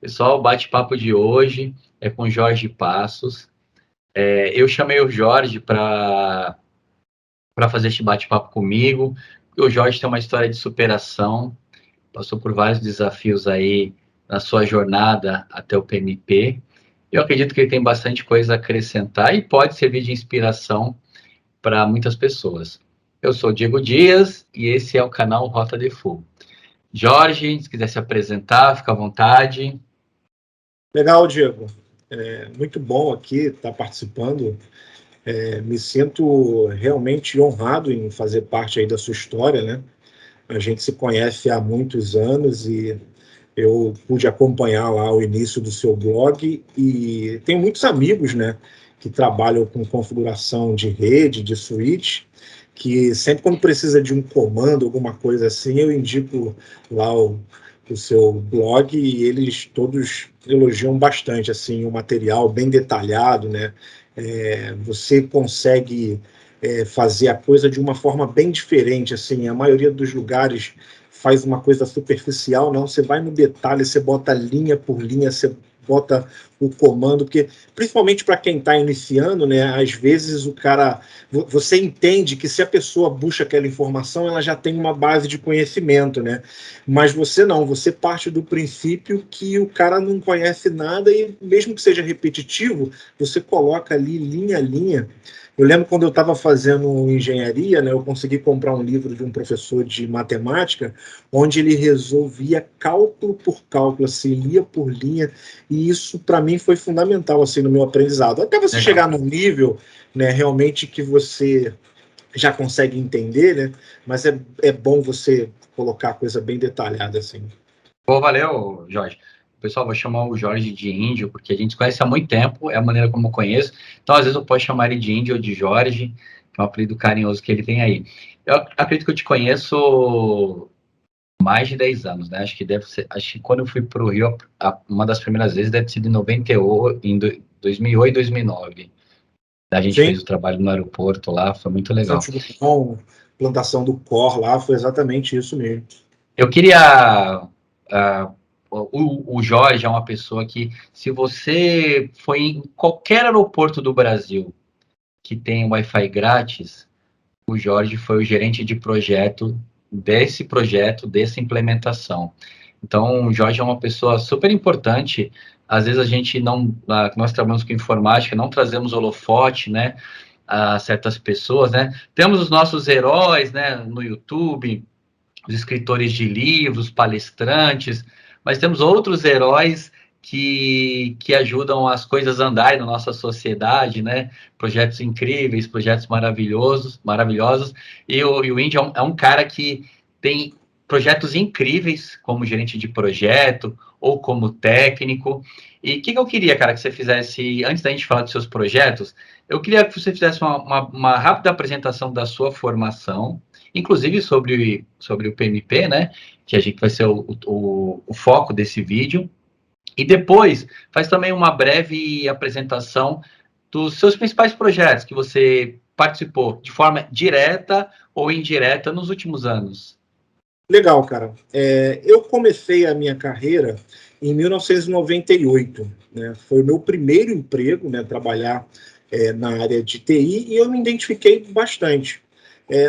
Pessoal, o bate-papo de hoje é com Jorge Passos. Eu chamei o Jorge para fazer este bate-papo comigo. O Jorge tem uma história de superação, passou por vários desafios aí na sua jornada até o PMP. Eu acredito que ele tem bastante coisa a acrescentar e pode servir de inspiração para muitas pessoas. Eu sou o Diego Dias e esse é o canal Rota de Full. Jorge, se quiser se apresentar, fica à vontade. Legal, Diego. Muito bom aqui estar participando. Me sinto realmente honrado em fazer parte aí da sua história, né? A gente se conhece há muitos anos e eu pude acompanhar lá o início do seu blog e tenho muitos amigos, né, que trabalham com configuração de rede, de switch, que sempre quando precisa de um comando, alguma coisa assim, eu indico lá o seu blog e eles todos elogiam bastante assim o material bem detalhado, né? Você consegue fazer a coisa de uma forma bem diferente, assim, a maioria dos lugares faz uma coisa superficial, não, você vai no detalhe, você bota linha por linha, você bota o comando, porque principalmente para quem está iniciando, né, às vezes você entende que se a pessoa busca aquela informação, ela já tem uma base de conhecimento, né, mas você não, você parte do princípio que o cara não conhece nada e mesmo que seja repetitivo, você coloca ali linha a linha. Eu lembro quando eu estava fazendo engenharia, né, eu consegui comprar um livro de um professor de matemática, onde ele resolvia cálculo por cálculo, assim, linha por linha, e isso para mim foi fundamental assim no meu aprendizado. Até você Legal. chegar num nível, né, realmente que você já consegue entender, né, mas é bom você colocar a coisa bem detalhada assim. Pô, valeu, Jorge. Pessoal, vou chamar o Jorge de Índio, porque a gente se conhece há muito tempo, é a maneira como eu conheço. Então, às vezes, eu posso chamar ele de Índio ou de Jorge, que é um apelido carinhoso que ele tem aí. Eu acredito que eu te conheço há mais de 10 anos, né? Acho que quando eu fui para o Rio, uma das primeiras vezes deve ter sido em 98, em 2008, 2009. A gente Sim, fez o trabalho no aeroporto lá, foi muito legal. Santos Dumont, plantação do Cor lá, foi exatamente isso mesmo. Eu queria. O Jorge é uma pessoa que, se você foi em qualquer aeroporto do Brasil que tem Wi-Fi grátis, o Jorge foi o gerente de projeto, dessa implementação. Então, o Jorge é uma pessoa super importante. Às vezes a gente não, nós trabalhamos com informática, não trazemos holofote, né, a certas pessoas, né? Temos os nossos heróis, né, no YouTube, os escritores de livros, palestrantes, mas temos outros heróis que ajudam as coisas a andarem na nossa sociedade, né? Projetos incríveis, projetos maravilhosos. E o Indy é um cara que tem projetos incríveis como gerente de projeto ou como técnico. E o que eu queria, cara, que você fizesse, antes da gente falar dos seus projetos, eu queria que você fizesse uma rápida apresentação da sua formação, inclusive sobre o PMP, né? Que a gente vai ser o foco desse vídeo. E depois faz também uma breve apresentação dos seus principais projetos que você participou de forma direta ou indireta nos últimos anos. Legal, cara. Eu comecei a minha carreira em 1998, né? Foi o meu primeiro emprego, né? Trabalhar na área de TI e eu me identifiquei bastante.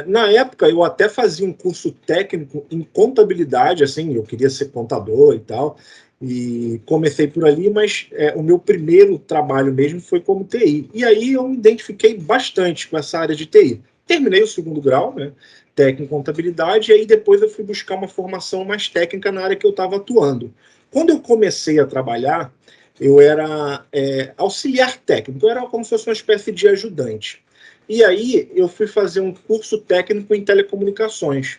Na época, eu até fazia um curso técnico em contabilidade, assim, eu queria ser contador e tal, e comecei por ali, mas o meu primeiro trabalho mesmo foi como TI. E aí eu me identifiquei bastante com essa área de TI. Terminei o segundo grau, né? Técnico em contabilidade, e aí depois eu fui buscar uma formação mais técnica na área que eu estava atuando. Quando eu comecei a trabalhar, eu era auxiliar técnico, eu era como se fosse uma espécie de ajudante. E aí eu fui fazer um curso técnico em telecomunicações.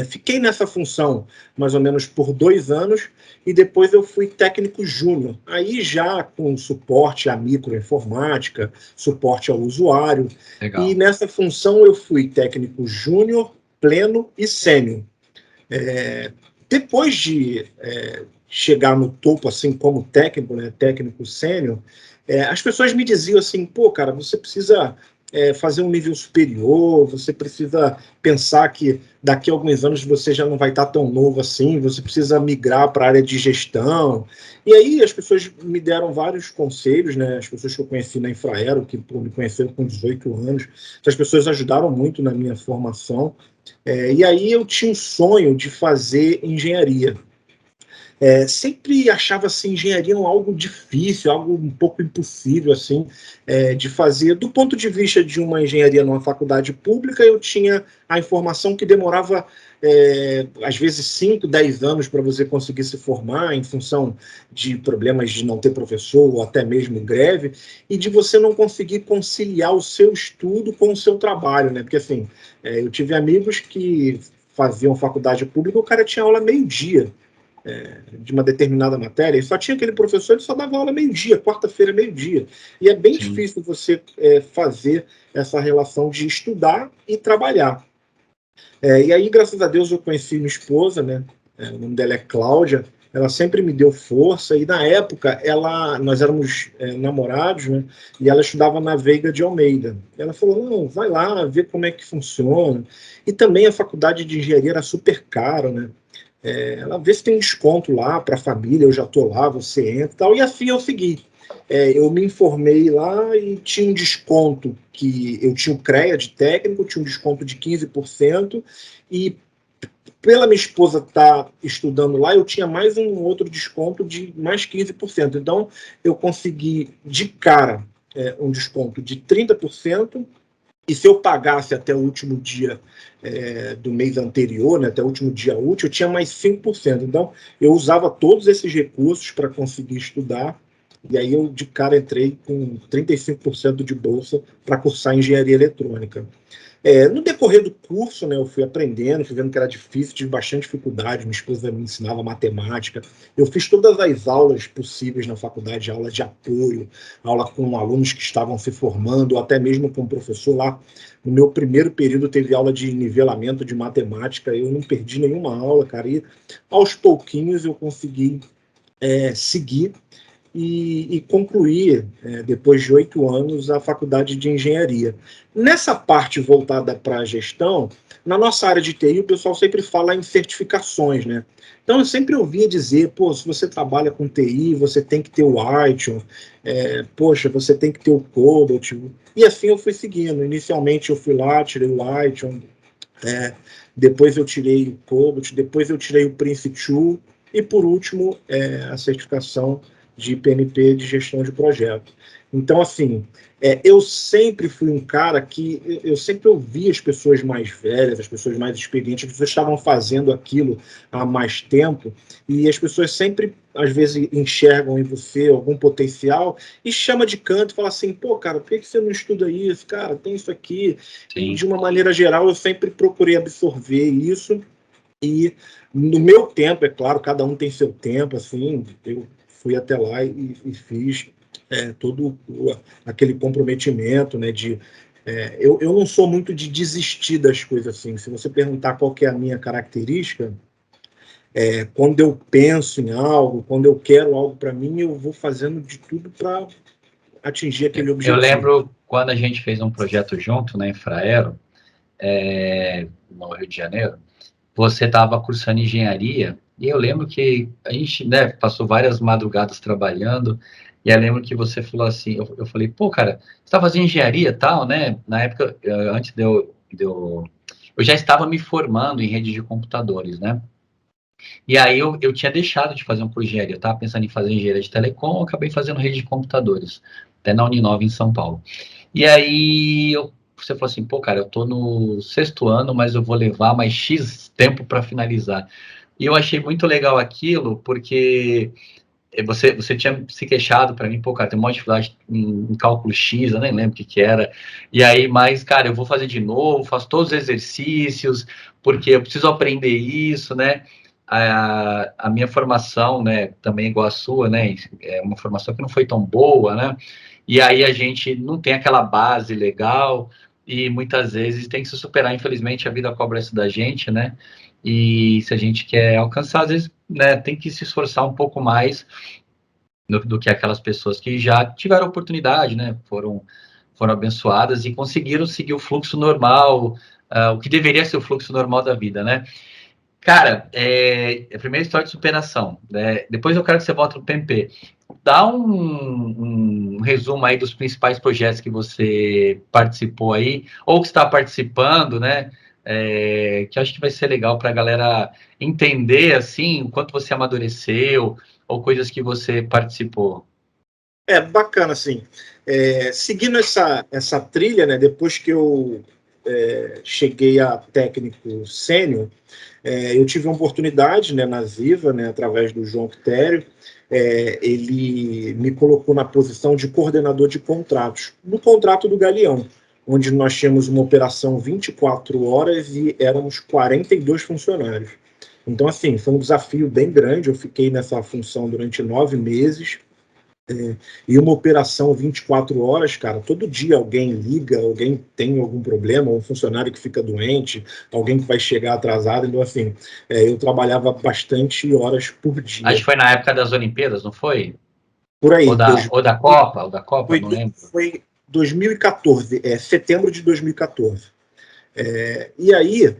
Fiquei nessa função mais ou menos por 2 anos e depois eu fui técnico júnior. Aí já com suporte à microinformática, suporte ao usuário. E Legal. nessa função eu fui técnico júnior, pleno e sênior. Depois de chegar no topo assim como técnico, né, técnico sênior, as pessoas me diziam assim, pô, cara, você precisa fazer um nível superior, você precisa pensar que daqui a alguns anos você já não vai estar tão novo assim, você precisa migrar para a área de gestão. E aí as pessoas me deram vários conselhos, né? As pessoas que eu conheci na Infraero, que me conheceram com 18 anos, as pessoas ajudaram muito na minha formação. E aí eu tinha um sonho de fazer engenharia. Sempre achava assim, engenharia algo difícil, algo um pouco impossível assim, de fazer. Do ponto de vista de uma engenharia numa faculdade pública, eu tinha a informação que demorava, às vezes, 5, 10 anos para você conseguir se formar, em função de problemas de não ter professor, ou até mesmo greve, e de você não conseguir conciliar o seu estudo com o seu trabalho, né? Porque assim, eu tive amigos que faziam faculdade pública, o cara tinha aula meio-dia, de uma determinada matéria, e só tinha aquele professor, ele só dava aula meio-dia, quarta-feira, meio-dia. E é bem Sim. difícil você fazer essa relação de estudar e trabalhar. E aí, graças a Deus, eu conheci minha esposa, né? O nome dela é Cláudia, ela sempre me deu força, e na época nós éramos namorados, né? E ela estudava na Veiga de Almeida. Ela falou, não, vai lá, ver como é que funciona. E também a faculdade de engenharia era super cara, né? Ela vê se tem desconto lá para a família, eu já estou lá, você entra e tal. E assim eu segui. Eu me informei lá e tinha um desconto, que eu tinha o CREA de técnico, tinha um desconto de 15%, e pela minha esposa estar estudando lá, eu tinha mais um outro desconto de mais 15%. Então, eu consegui de cara um desconto de 30%, e se eu pagasse até o último dia do mês anterior, né, até o último dia útil, eu tinha mais 5%. Então, eu usava todos esses recursos para conseguir estudar, e aí eu, de cara, entrei com 35% de bolsa para cursar engenharia eletrônica. No decorrer do curso, né, eu fui aprendendo, fui vendo que era difícil, tive bastante dificuldade, minha esposa me ensinava matemática, eu fiz todas as aulas possíveis na faculdade, aula de apoio, aula com alunos que estavam se formando, ou até mesmo com o professor lá. No meu primeiro período teve aula de nivelamento de matemática, eu não perdi nenhuma aula, cara, e aos pouquinhos eu consegui seguir e concluir, depois de 8 anos, a faculdade de engenharia. Nessa parte voltada para a gestão, na nossa área de TI, o pessoal sempre fala em certificações, né? Então, eu sempre ouvia dizer, pô, se você trabalha com TI, você tem que ter o ITIL, poxa, você tem que ter o Cobalt, e assim eu fui seguindo. Inicialmente eu fui lá, tirei o ITIL, depois eu tirei o Cobalt, depois eu tirei o Prince 2, e por último, a certificação de PMP de gestão de projeto. Então, assim, eu sempre fui um cara que eu sempre ouvi as pessoas mais velhas, as pessoas mais experientes, as pessoas estavam fazendo aquilo há mais tempo, e as pessoas sempre, às vezes, enxergam em você algum potencial e chama de canto e fala assim, pô, cara, por que você não estuda isso? Cara, tem isso aqui. E, Sim. de uma maneira geral, eu sempre procurei absorver isso, e no meu tempo, é claro, cada um tem seu tempo, assim, eu fui até lá e fiz todo aquele comprometimento, né, eu não sou muito de desistir das coisas assim. Se você perguntar qual que é a minha característica, quando eu penso em algo, quando eu quero algo para mim, eu vou fazendo de tudo para atingir aquele Eu objetivo. lembro quando a gente fez um projeto junto na Infraero, no Rio de Janeiro, você estava cursando engenharia, e eu lembro que a gente, né, passou várias madrugadas trabalhando, e eu lembro que você falou assim, eu falei, pô, cara, você está fazendo engenharia e tal, né? Na época, antes eu já estava me formando em rede de computadores, né? E aí eu tinha deixado de fazer um curso de engenharia, eu estava pensando em fazer engenharia de telecom, eu acabei fazendo rede de computadores, até na Uninove em São Paulo. E aí você falou assim, pô, cara, eu tô no sexto ano, mas eu vou levar mais X tempo para finalizar. E eu achei muito legal aquilo, porque você tinha se queixado para mim, pô, cara, tem um monte de dificuldade em cálculo X, eu nem lembro o que era. E aí, mas, cara, eu vou fazer de novo, faço todos os exercícios, porque eu preciso aprender isso, né? A minha formação, né, também igual a sua, né, é uma formação que não foi tão boa, né? E aí a gente não tem aquela base legal e muitas vezes tem que se superar. Infelizmente, a vida cobra isso da gente, né? E se a gente quer alcançar, às vezes, né, tem que se esforçar um pouco mais do que aquelas pessoas que já tiveram oportunidade, né? foram abençoadas e conseguiram seguir o fluxo normal, o que deveria ser o fluxo normal da vida, né? Cara, a primeira história de superação, né? Depois eu quero que você volte no PMP. Dá um resumo aí dos principais projetos que você participou aí, ou que está participando, né? Que acho que vai ser legal para a galera entender, assim, o quanto você amadureceu, ou coisas que você participou. Bacana, assim. Seguindo essa trilha, né, depois que eu cheguei a técnico sênior, eu tive uma oportunidade, né, na Viva, né, através do João Quitério. Ele me colocou na posição de coordenador de contratos, no contrato do Galeão, onde nós tínhamos uma operação 24 horas e éramos 42 funcionários. Então, assim, foi um desafio bem grande. Eu fiquei nessa função durante 9 meses. E uma operação 24 horas, cara, todo dia alguém liga, alguém tem algum problema, um funcionário que fica doente, alguém que vai chegar atrasado. Então, assim, eu trabalhava bastante horas por Acho dia. que foi na época das Olimpíadas, não foi? Por aí, Ou da Copa, não lembro. foi 2014, setembro de 2014. E aí,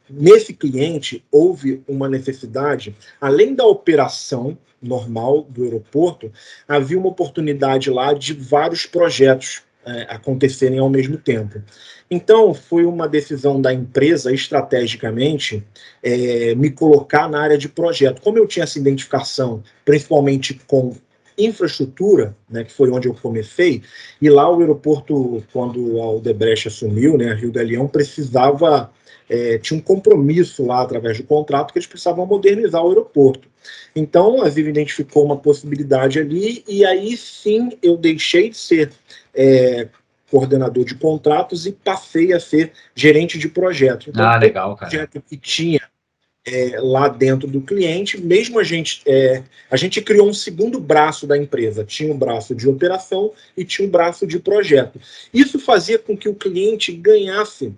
nesse cliente, houve uma necessidade, além da operação normal do aeroporto, havia uma oportunidade lá de vários projetos acontecerem ao mesmo tempo. Então, foi uma decisão da empresa, estrategicamente, me colocar na área de projeto. Como eu tinha essa identificação, principalmente com infraestrutura, né, que foi onde eu comecei, e lá o aeroporto, quando a Odebrecht assumiu, né, Rio Galeão, precisava tinha um compromisso lá, através do contrato, que eles precisavam modernizar o aeroporto. Então, a Viva identificou uma possibilidade ali, e aí sim eu deixei de ser coordenador de contratos e passei a ser gerente de projeto. Então, todo Legal, cara. projeto que tinha lá dentro do cliente, mesmo a gente criou um segundo braço da empresa, tinha um braço de operação e tinha um braço de projeto. Isso fazia com que o cliente ganhasse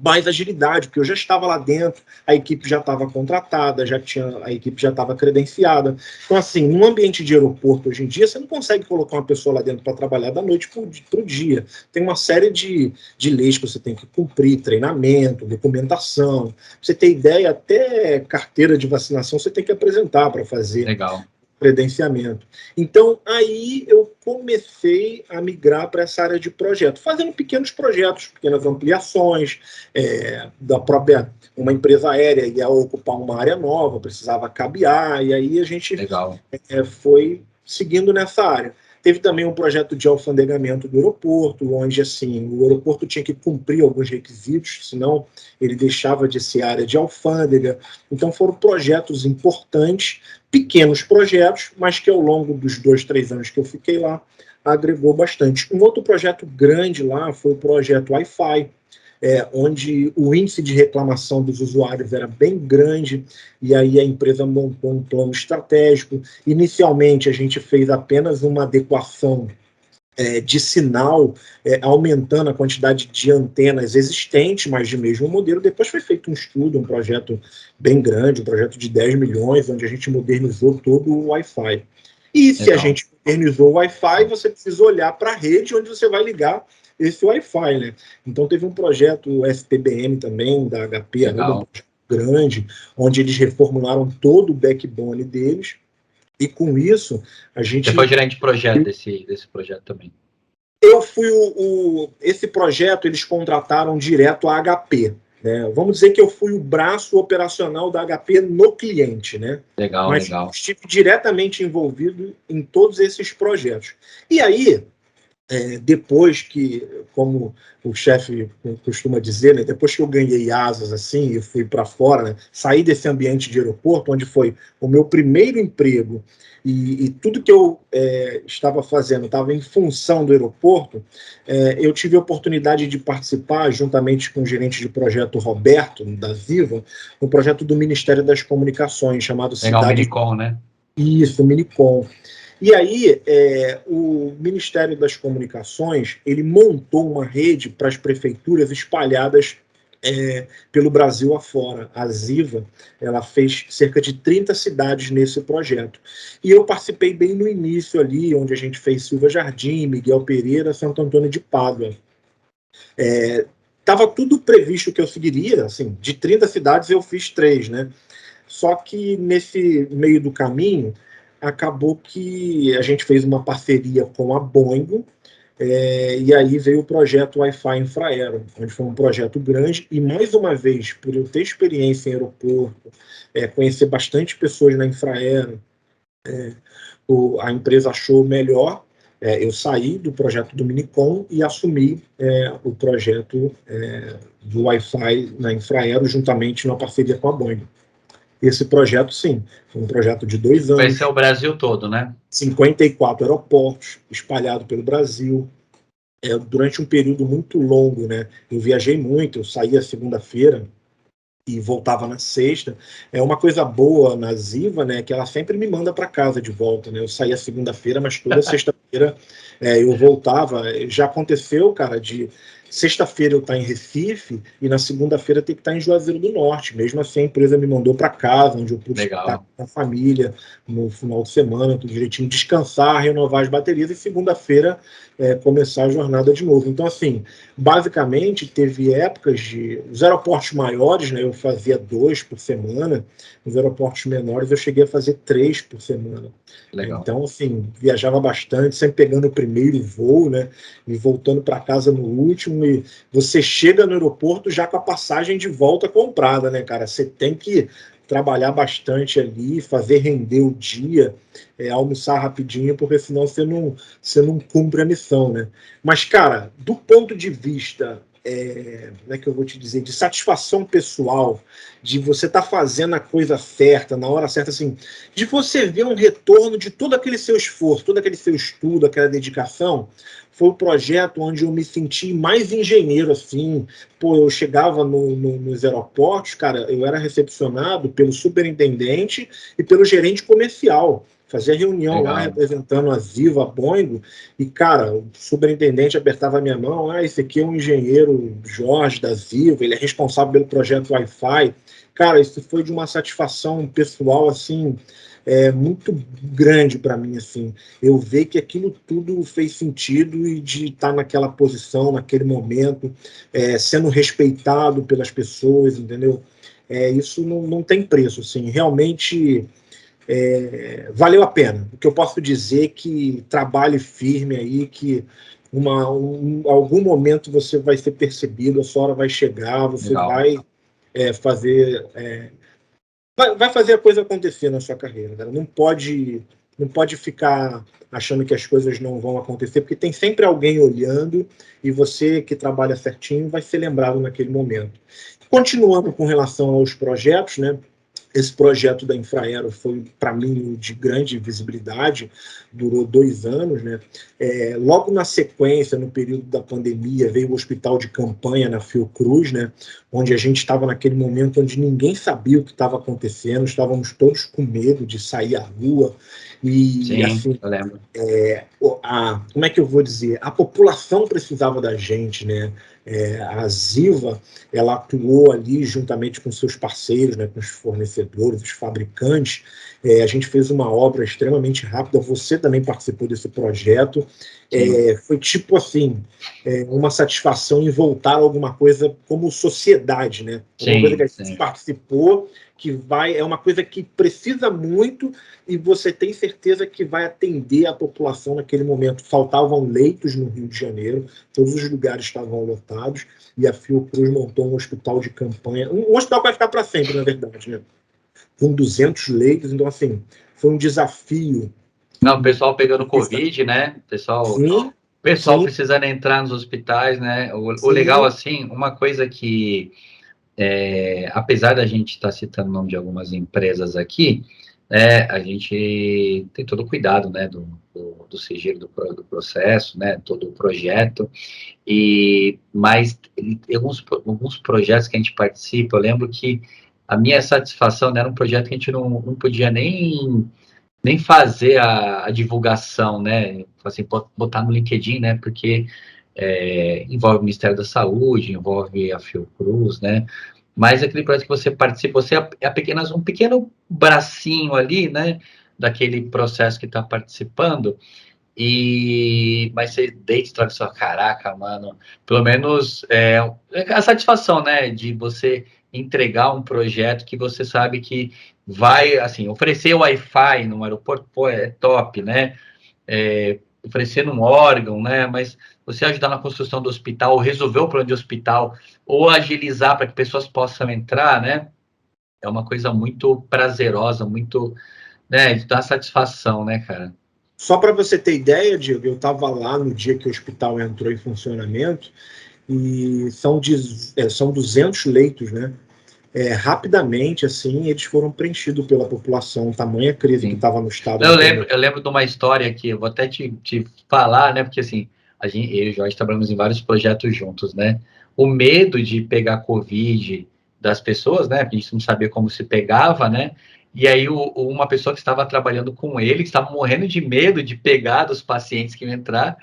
mais agilidade, porque eu já estava lá dentro, a equipe já estava contratada, a equipe já estava credenciada. Então, assim, num ambiente de aeroporto hoje em dia, você não consegue colocar uma pessoa lá dentro para trabalhar da noite para o dia. Tem uma série de leis que você tem que cumprir, treinamento, documentação. Pra você ter ideia, até carteira de vacinação você tem que apresentar para fazer. Legal. Credenciamento. Então, aí eu comecei a migrar para essa área de projeto, fazendo pequenos projetos, pequenas ampliações, da própria, uma empresa aérea ia ocupar uma área nova, precisava cabear, e aí a gente foi seguindo nessa área. Teve também um projeto de alfandegamento do aeroporto, onde assim, o aeroporto tinha que cumprir alguns requisitos, senão ele deixava de ser área de alfândega. Então foram projetos importantes, pequenos projetos, mas que ao longo dos 2, 3 anos que eu fiquei lá, agregou bastante. Um outro projeto grande lá foi o projeto Wi-Fi, onde o índice de reclamação dos usuários era bem grande, e aí a empresa montou um plano estratégico. Inicialmente, a gente fez apenas uma adequação de sinal, aumentando a quantidade de antenas existentes, mas de mesmo modelo. Depois foi feito um estudo, um projeto bem grande, um projeto de 10 milhões, onde a gente modernizou todo o Wi-Fi. E se a gente modernizou o Wi-Fi, você precisa olhar para a rede onde você vai ligar esse Wi-Fi, né? Então teve um projeto SPBM também, da HP, um grande, onde eles reformularam todo o backbone deles, e com isso a gente... Você foi gerente de projeto desse projeto também? Eu fui esse projeto, eles contrataram direto a HP, né? Vamos dizer que eu fui o braço operacional da HP no cliente, né? Mas estive diretamente envolvido em todos esses projetos. E aí, depois que, como o chefe costuma dizer, né, depois que eu ganhei asas assim e fui para fora, né, saí desse ambiente de aeroporto, onde foi o meu primeiro emprego, e tudo que eu estava fazendo estava em função do aeroporto, eu tive a oportunidade de participar, juntamente com o gerente de projeto Roberto, da Viva, no projeto do Ministério das Comunicações, chamado Cidade... Minicom, né? Isso, Minicom. E aí, o Ministério das Comunicações, ele montou uma rede para as prefeituras espalhadas pelo Brasil afora. A Ziva, ela fez cerca de 30 cidades nesse projeto. E eu participei bem no início ali, onde a gente fez Silva Jardim, Miguel Pereira, Santo Antônio de Pádua. Estava tudo previsto que eu seguiria, assim, de 30 cidades eu fiz 3, né? Só que nesse meio do caminho, acabou que a gente fez uma parceria com a Boeing, e aí veio o projeto Wi-Fi Infraero, onde foi um projeto grande, e mais uma vez, por eu ter experiência em aeroporto, conhecer bastante pessoas na Infraero, a empresa achou melhor eu sair do projeto do Minicom e assumir o projeto do Wi-Fi na Infraero, juntamente numa parceria com a Boeing. Esse projeto, sim, foi um projeto de 2 Vai anos. ser o Brasil todo, né? 54 aeroportos espalhados pelo Brasil. Durante um período muito longo, né? Eu viajei muito, eu saía segunda-feira e voltava na sexta. É uma coisa boa na Ziva, né? Que ela sempre me manda para casa de volta, né? Eu saía segunda-feira, mas toda sexta-feira eu voltava. Já aconteceu, cara, de sexta-feira eu estar em Recife e na segunda-feira ter que estar em Juazeiro do Norte. Mesmo assim, a empresa me mandou para casa, onde eu pude estar com a família no final de semana, tudo direitinho, descansar, renovar as baterias e segunda-feira começar a jornada de novo. Então, assim, basicamente, teve épocas de... Os aeroportos maiores, né, eu fazia 2 por semana. Os aeroportos menores, eu cheguei a fazer 3 por semana. Legal. Então, assim, viajava bastante, sempre pegando o primeiro voo, né, e voltando para casa no último. E você chega no aeroporto já com a passagem de volta comprada, né, cara? Você tem que trabalhar bastante ali, fazer render o dia, almoçar rapidinho, porque senão você não cumpre a missão, né? Mas, cara, do ponto de vista, como é que eu vou te dizer, de satisfação pessoal, de você estar fazendo a coisa certa, na hora certa, assim, de você ver um retorno de todo aquele seu esforço, todo aquele seu estudo, aquela dedicação, foi o projeto onde eu me senti mais engenheiro, assim. Pô, eu chegava nos aeroportos, cara, eu era recepcionado pelo superintendente e pelo gerente comercial. Fazia reunião Legal. Lá, representando a Ziva, a Boeing, e, cara, o superintendente apertava a minha mão, esse aqui é um engenheiro Jorge da Ziva, ele é responsável pelo projeto Wi-Fi. Cara, isso foi de uma satisfação pessoal, assim, muito grande para mim, assim. Eu ver que aquilo tudo fez sentido e de estar naquela posição, naquele momento, sendo respeitado pelas pessoas, entendeu? Isso não tem preço, assim. Realmente valeu a pena. O que eu posso dizer é que trabalhe firme aí, que algum momento você vai ser percebido, a sua hora vai chegar, você Legal. vai fazer vai fazer a coisa acontecer na sua carreira, cara. Não pode ficar achando que as coisas não vão acontecer, porque tem sempre alguém olhando e você que trabalha certinho vai ser lembrado naquele momento. Continuando com relação aos projetos, né? Esse projeto da Infraero foi, para mim, de grande visibilidade, durou 2 anos, né? Logo na sequência, no período da pandemia, veio o hospital de campanha na Fiocruz, né? Onde a gente estava naquele momento onde ninguém sabia o que estava acontecendo, estávamos todos com medo de sair à rua. E, sim, assim, eu lembro. Como é que eu vou dizer? A população precisava da gente, né? A Ziva, ela atuou ali juntamente com seus parceiros, né, com os fornecedores, os fabricantes. A gente fez uma obra extremamente rápida. Você também participou desse projeto. Foi tipo assim, uma satisfação em voltar a alguma coisa como sociedade, né? Uma coisa que a gente participou, que é uma coisa que precisa muito e você tem certeza que vai atender a população naquele momento. Faltavam leitos no Rio de Janeiro, todos os lugares estavam lotados, e a Fiocruz montou um hospital de campanha, um hospital que vai ficar para sempre, na verdade, né? Com 200 leitos. Então, assim, foi um desafio. Não, o pessoal pegando Covid, né? Sim, precisando entrar nos hospitais, né? O legal, assim, uma coisa que, apesar da gente estar citando o nome de algumas empresas aqui, a gente tem todo o cuidado, né? Do sigilo do processo, né? Todo o projeto. Mas tem alguns projetos que a gente participa, eu lembro que a minha satisfação, né, era um projeto que a gente não podia nem fazer a divulgação, né? Assim, botar no LinkedIn, né? Porque envolve o Ministério da Saúde, envolve a Fiocruz, né? Mas aquele projeto que você participa, você é apenas um pequeno bracinho ali, né? Daquele processo que está participando. Mas você deita e troca sua caraca, mano. Pelo menos a satisfação, né? De você entregar um projeto que você sabe que vai, assim, oferecer Wi-Fi no aeroporto, pô, é top, né? Oferecer um órgão, né? Mas você ajudar na construção do hospital, ou resolver o problema de hospital, ou agilizar para que pessoas possam entrar, né? É uma coisa muito prazerosa, muito, né? De dar satisfação, né, cara? Só para você ter ideia, Diego, eu estava lá no dia que o hospital entrou em funcionamento e são 200 leitos, né? Rapidamente, assim, eles foram preenchidos pela população, tamanha crise que Sim. estava no estado Não, naquele momento. eu lembro de uma história aqui, eu vou até te falar, né? Porque assim, eu e o Jorge trabalhamos em vários projetos juntos, né? O medo de pegar Covid das pessoas, né? Porque a gente não sabia como se pegava, né? E aí uma pessoa que estava trabalhando com ele, que estava morrendo de medo de pegar dos pacientes que iam entrar,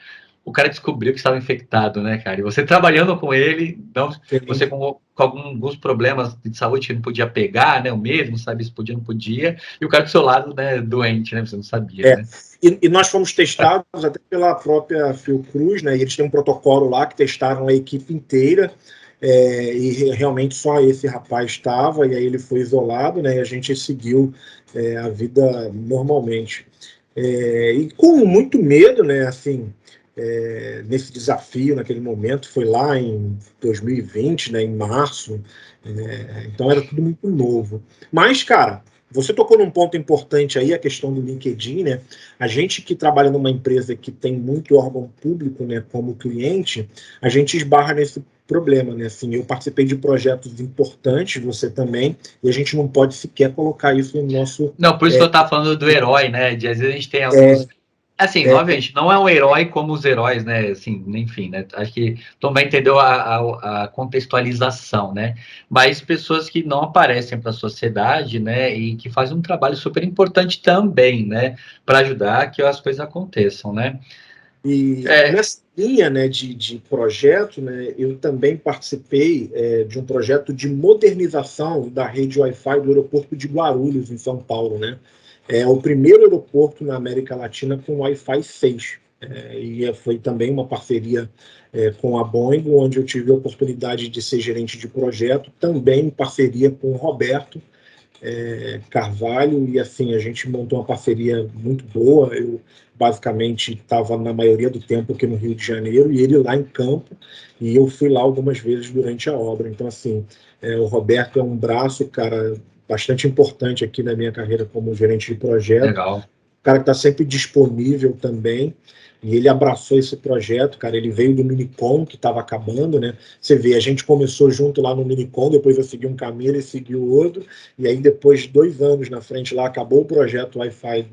o cara descobriu que estava infectado, né, cara? E você trabalhando com ele, não, você com alguns problemas de saúde que não podia pegar, né? O mesmo, sabe se podia, não podia, e o cara do seu lado, né, doente, né? Você não sabia, É, né? e nós fomos testados até pela própria Fiocruz, né? E eles têm um protocolo lá que testaram a equipe inteira, e realmente só esse rapaz estava, e aí ele foi isolado, né? E a gente seguiu a vida normalmente. E com muito medo, né? Assim, nesse desafio, naquele momento, foi lá em 2020, né? Em março, então era tudo muito novo. Mas, cara, você tocou num ponto importante aí, a questão do LinkedIn, né? A gente que trabalha numa empresa que tem muito órgão público, né, como cliente, a gente esbarra nesse problema, né? Assim, eu participei de projetos importantes, você também, e a gente não pode sequer colocar isso no nosso. Não, por isso que eu tava falando do herói, né? De às vezes a gente tem É, alguns. Assim, é, obviamente, não é um herói como os heróis, né? Assim, enfim, né? Acho que também entendeu a contextualização, né? Mas pessoas que não aparecem para a sociedade, né? E que fazem um trabalho super importante também, né? Para ajudar que as coisas aconteçam, né? E É, nessa linha, né, de projeto, né, eu também participei de um projeto de modernização da rede Wi-Fi do aeroporto de Guarulhos, em São Paulo. Né? É o primeiro aeroporto na América Latina com Wi-Fi 6. E foi também uma parceria com a Boeing, onde eu tive a oportunidade de ser gerente de projeto, também em parceria com o Roberto Carvalho, e assim, a gente montou uma parceria muito boa. Eu basicamente estava na maioria do tempo aqui no Rio de Janeiro e ele lá em campo, e eu fui lá algumas vezes durante a obra. Então, assim, o Roberto é um braço, cara, bastante importante aqui na minha carreira como gerente de projeto, legal. cara que está sempre disponível também. E ele abraçou esse projeto, cara. Ele veio do Minicom, que estava acabando, né? Você vê, a gente começou junto lá no Minicom, depois eu segui um caminho, ele seguiu outro, e aí depois de 2 anos na frente lá, acabou o projeto Wi-Fi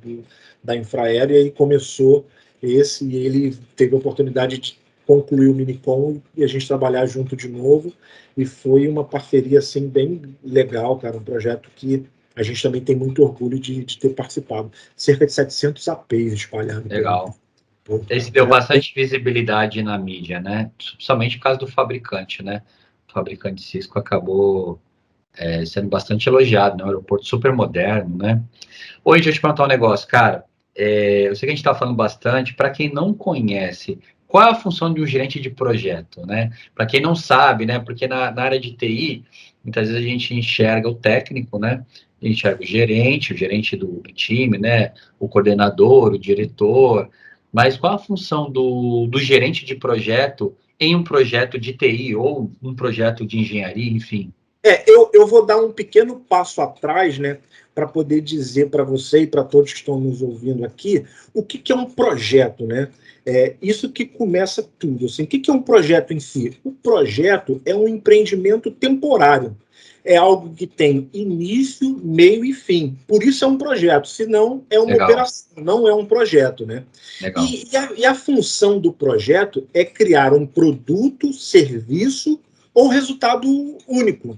da Infraero, e aí começou esse, e ele teve a oportunidade de concluir o Minicom e a gente trabalhar junto de novo, e foi uma parceria, assim, bem legal, cara, um projeto que a gente também tem muito orgulho de ter participado. Cerca de 700 APs espalhados pelo Legal. porto, cara. Esse Um deu projeto bem... bastante visibilidade na mídia, né? Principalmente por causa do fabricante, né? O fabricante Cisco acabou sendo bastante elogiado, né? Um aeroporto super moderno, né? Oi, deixa eu te perguntar um negócio, cara. Eu sei que a gente está falando bastante. Para quem não conhece, qual é a função de um gerente de projeto, né? Para quem não sabe, né? Porque na área de TI, muitas vezes a gente enxerga o técnico, né? A gente enxerga o gerente do time, né? O coordenador, o diretor. Mas qual a função do gerente de projeto em um projeto de TI ou um projeto de engenharia, enfim? Eu vou dar um pequeno passo atrás, né, para poder dizer para você e para todos que estão nos ouvindo aqui o que é um projeto, né? Isso que começa tudo. Assim, o que é um projeto em si? O projeto é um empreendimento temporário. É algo que tem início, meio e fim. Por isso é um projeto. Senão é uma Legal, operação, não é um projeto, né? legal, E a função do projeto é criar um produto, serviço ou resultado único.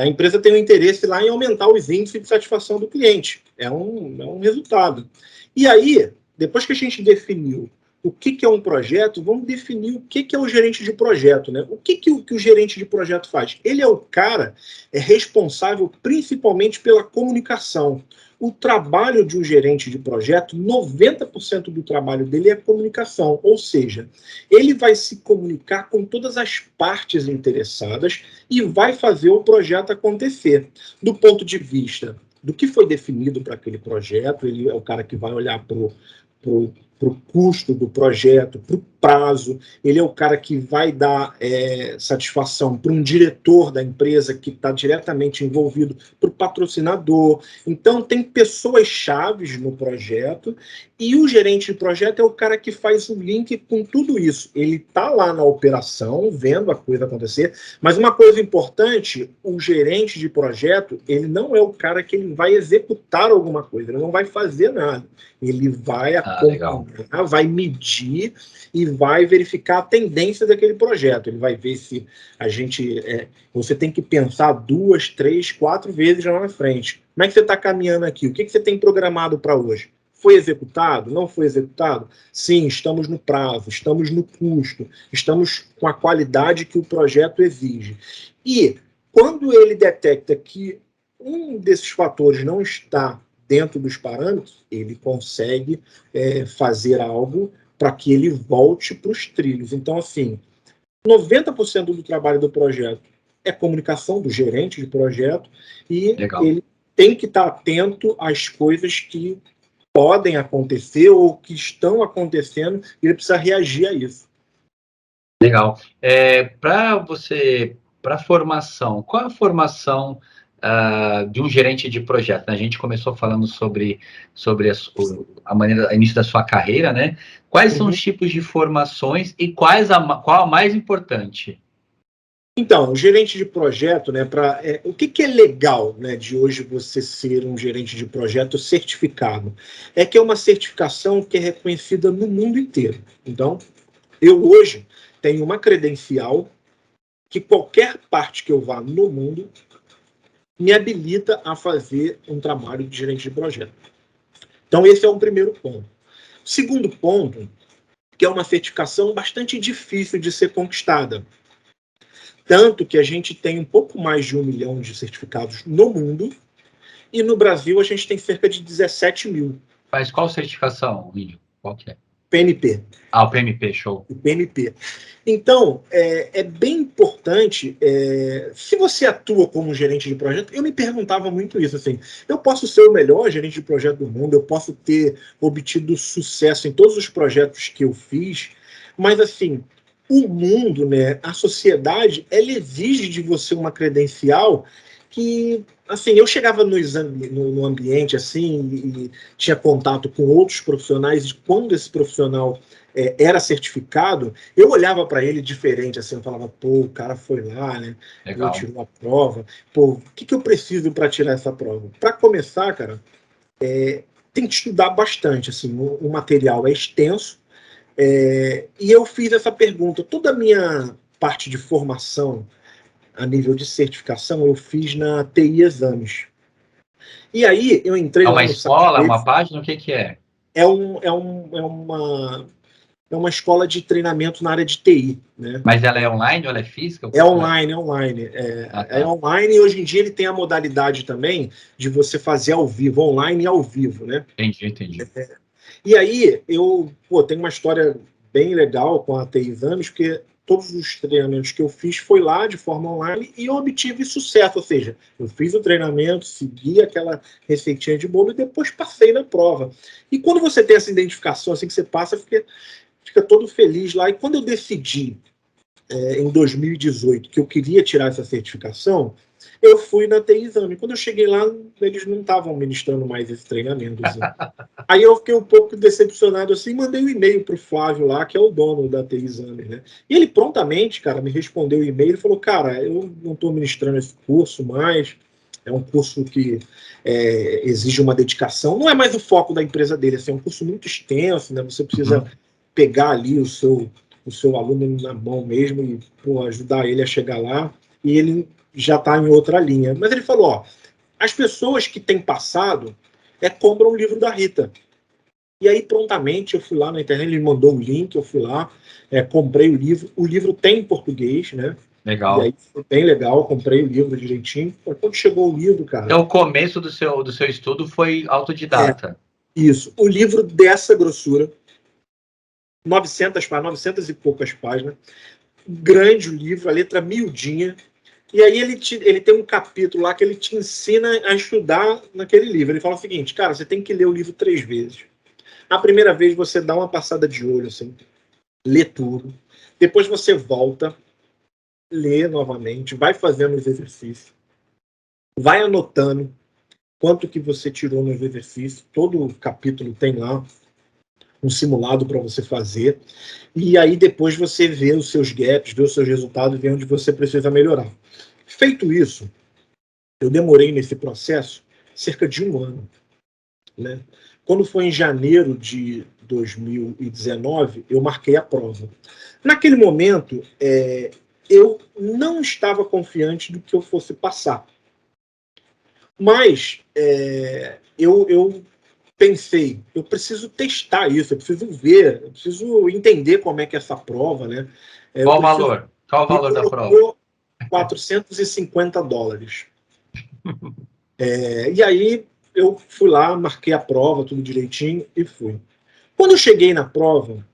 A empresa tem um interesse lá em aumentar os índices de satisfação do cliente. É um resultado. E aí, depois que a gente definiu o que é um projeto, vamos definir o que é o gerente de projeto, né? O que o gerente de projeto faz? Ele é o cara responsável principalmente pela comunicação. O trabalho de um gerente de projeto, 90% do trabalho dele é comunicação, ou seja, ele vai se comunicar com todas as partes interessadas e vai fazer o projeto acontecer. Do ponto de vista do que foi definido para aquele projeto, ele é o cara que vai olhar para o custo do projeto, para o prazo, ele é o cara que vai dar satisfação para um diretor da empresa que está diretamente envolvido, para o patrocinador. Então, tem pessoas chaves no projeto e o gerente de projeto é o cara que faz o link com tudo isso. Ele está lá na operação, vendo a coisa acontecer, mas uma coisa importante, o gerente de projeto, ele não é o cara que ele vai executar alguma coisa, ele não vai fazer nada. Ele vai acompanhar, vai medir e vai verificar a tendência daquele projeto. Ele vai ver se a gente... você tem que pensar 2, 3, 4 vezes lá na frente. Como é que você está caminhando aqui? O que você tem programado para hoje? Foi executado? Não foi executado? Sim, estamos no prazo, estamos no custo, estamos com a qualidade que o projeto exige. E quando ele detecta que um desses fatores não está dentro dos parâmetros, ele consegue fazer algo para que ele volte para os trilhos. Então, assim, 90% do trabalho do projeto é comunicação do gerente de projeto e ele tem que estar atento às coisas que podem acontecer ou que estão acontecendo e ele precisa reagir a isso. Legal. Para formação, qual é a formação de um gerente de projeto? A gente começou falando sobre a maneira, o início da sua carreira, né? Quais são os tipos de formações e qual a mais importante? Então, o gerente de projeto, né, o que é legal, né, de hoje você ser um gerente de projeto certificado? É que é uma certificação que é reconhecida no mundo inteiro. Então, eu hoje tenho uma credencial que qualquer parte que eu vá no mundo me habilita a fazer um trabalho de gerente de projeto. Então, esse é o primeiro ponto. Segundo ponto, que é uma certificação bastante difícil de ser conquistada. Tanto que a gente tem um pouco mais de 1 milhão de certificados no mundo e no Brasil a gente tem cerca de 17 mil. Mas qual certificação, Lídio? Qual que é? PMP. O PMP, show. O PMP. Então, é bem importante, se você atua como gerente de projeto, eu me perguntava muito isso, assim, eu posso ser o melhor gerente de projeto do mundo, eu posso ter obtido sucesso em todos os projetos que eu fiz, mas, assim, o mundo, né, a sociedade, ela exige de você uma credencial que, assim, eu chegava no ambiente, assim, e tinha contato com outros profissionais, e quando esse profissional era certificado, eu olhava para ele diferente, assim, eu falava, pô, o cara foi lá, né, pô, tirou a prova, pô, o que eu preciso para tirar essa prova? Para começar, cara, tem que estudar bastante, assim, o material é extenso, e eu fiz essa pergunta, toda a minha parte de formação a nível de certificação, eu fiz na TI Exames. E aí, eu entrei lá no site. É uma escola, uma página, o que é? É uma escola de treinamento na área de TI. Né? Mas ela é online ou ela é física? É online. É online e hoje em dia ele tem a modalidade também de você fazer ao vivo, online e ao vivo. Né? Entendi. E aí, eu tenho uma história bem legal com a TI Exames, porque todos os treinamentos que eu fiz foi lá de forma online e eu obtive sucesso, ou seja, eu fiz o treinamento, segui aquela receitinha de bolo e depois passei na prova. E quando você tem essa identificação, assim que você passa, fica todo feliz lá. E quando eu decidi, em 2018, que eu queria tirar essa certificação, eu fui na TI Exame. Quando eu cheguei lá, eles não estavam ministrando mais esse treinamento. Assim. Aí eu fiquei um pouco decepcionado, assim, mandei um e-mail para o Flávio lá, que é o dono da TI Exame, né? E ele prontamente, cara, me respondeu o e-mail e falou, cara, eu não estou ministrando esse curso mais, é um curso que exige uma dedicação, não é mais o foco da empresa dele, assim, é um curso muito extenso, né? Você precisa pegar ali o seu aluno na mão mesmo e ajudar ele a chegar lá, e ele já está em outra linha. Mas ele falou, as pessoas que têm passado compram o livro da Rita. E aí, prontamente, eu fui lá na internet, ele mandou o link, eu fui lá, comprei o livro tem em português, né? Legal. E aí foi bem legal, comprei o livro direitinho. Quando chegou o livro, cara... Então, o começo do seu estudo foi autodidata. Isso. O livro dessa grossura, 900 páginas, 900 e poucas páginas, grande o livro, a letra miudinha, e aí ele tem um capítulo lá que ele te ensina a estudar naquele livro. Ele fala o seguinte, cara, você tem que ler o livro 3 vezes. A primeira vez você dá uma passada de olho, assim, lê tudo. Depois você volta, lê novamente, vai fazendo os exercícios, vai anotando quanto que você tirou nos exercícios. Todo capítulo tem lá um simulado para você fazer. E aí depois você vê os seus gaps, vê os seus resultados, vê onde você precisa melhorar. Feito isso, eu demorei nesse processo cerca de 1 ano, né? Quando foi em janeiro de 2019, eu marquei a prova. Naquele momento, eu não estava confiante do que eu fosse passar. Mas eu pensei, eu preciso testar isso, eu preciso ver, eu preciso entender como é que é essa prova, né? Qual o valor? Qual o valor da prova? $450. E aí eu fui lá, marquei a prova, tudo direitinho, e fui. Quando eu cheguei na prova,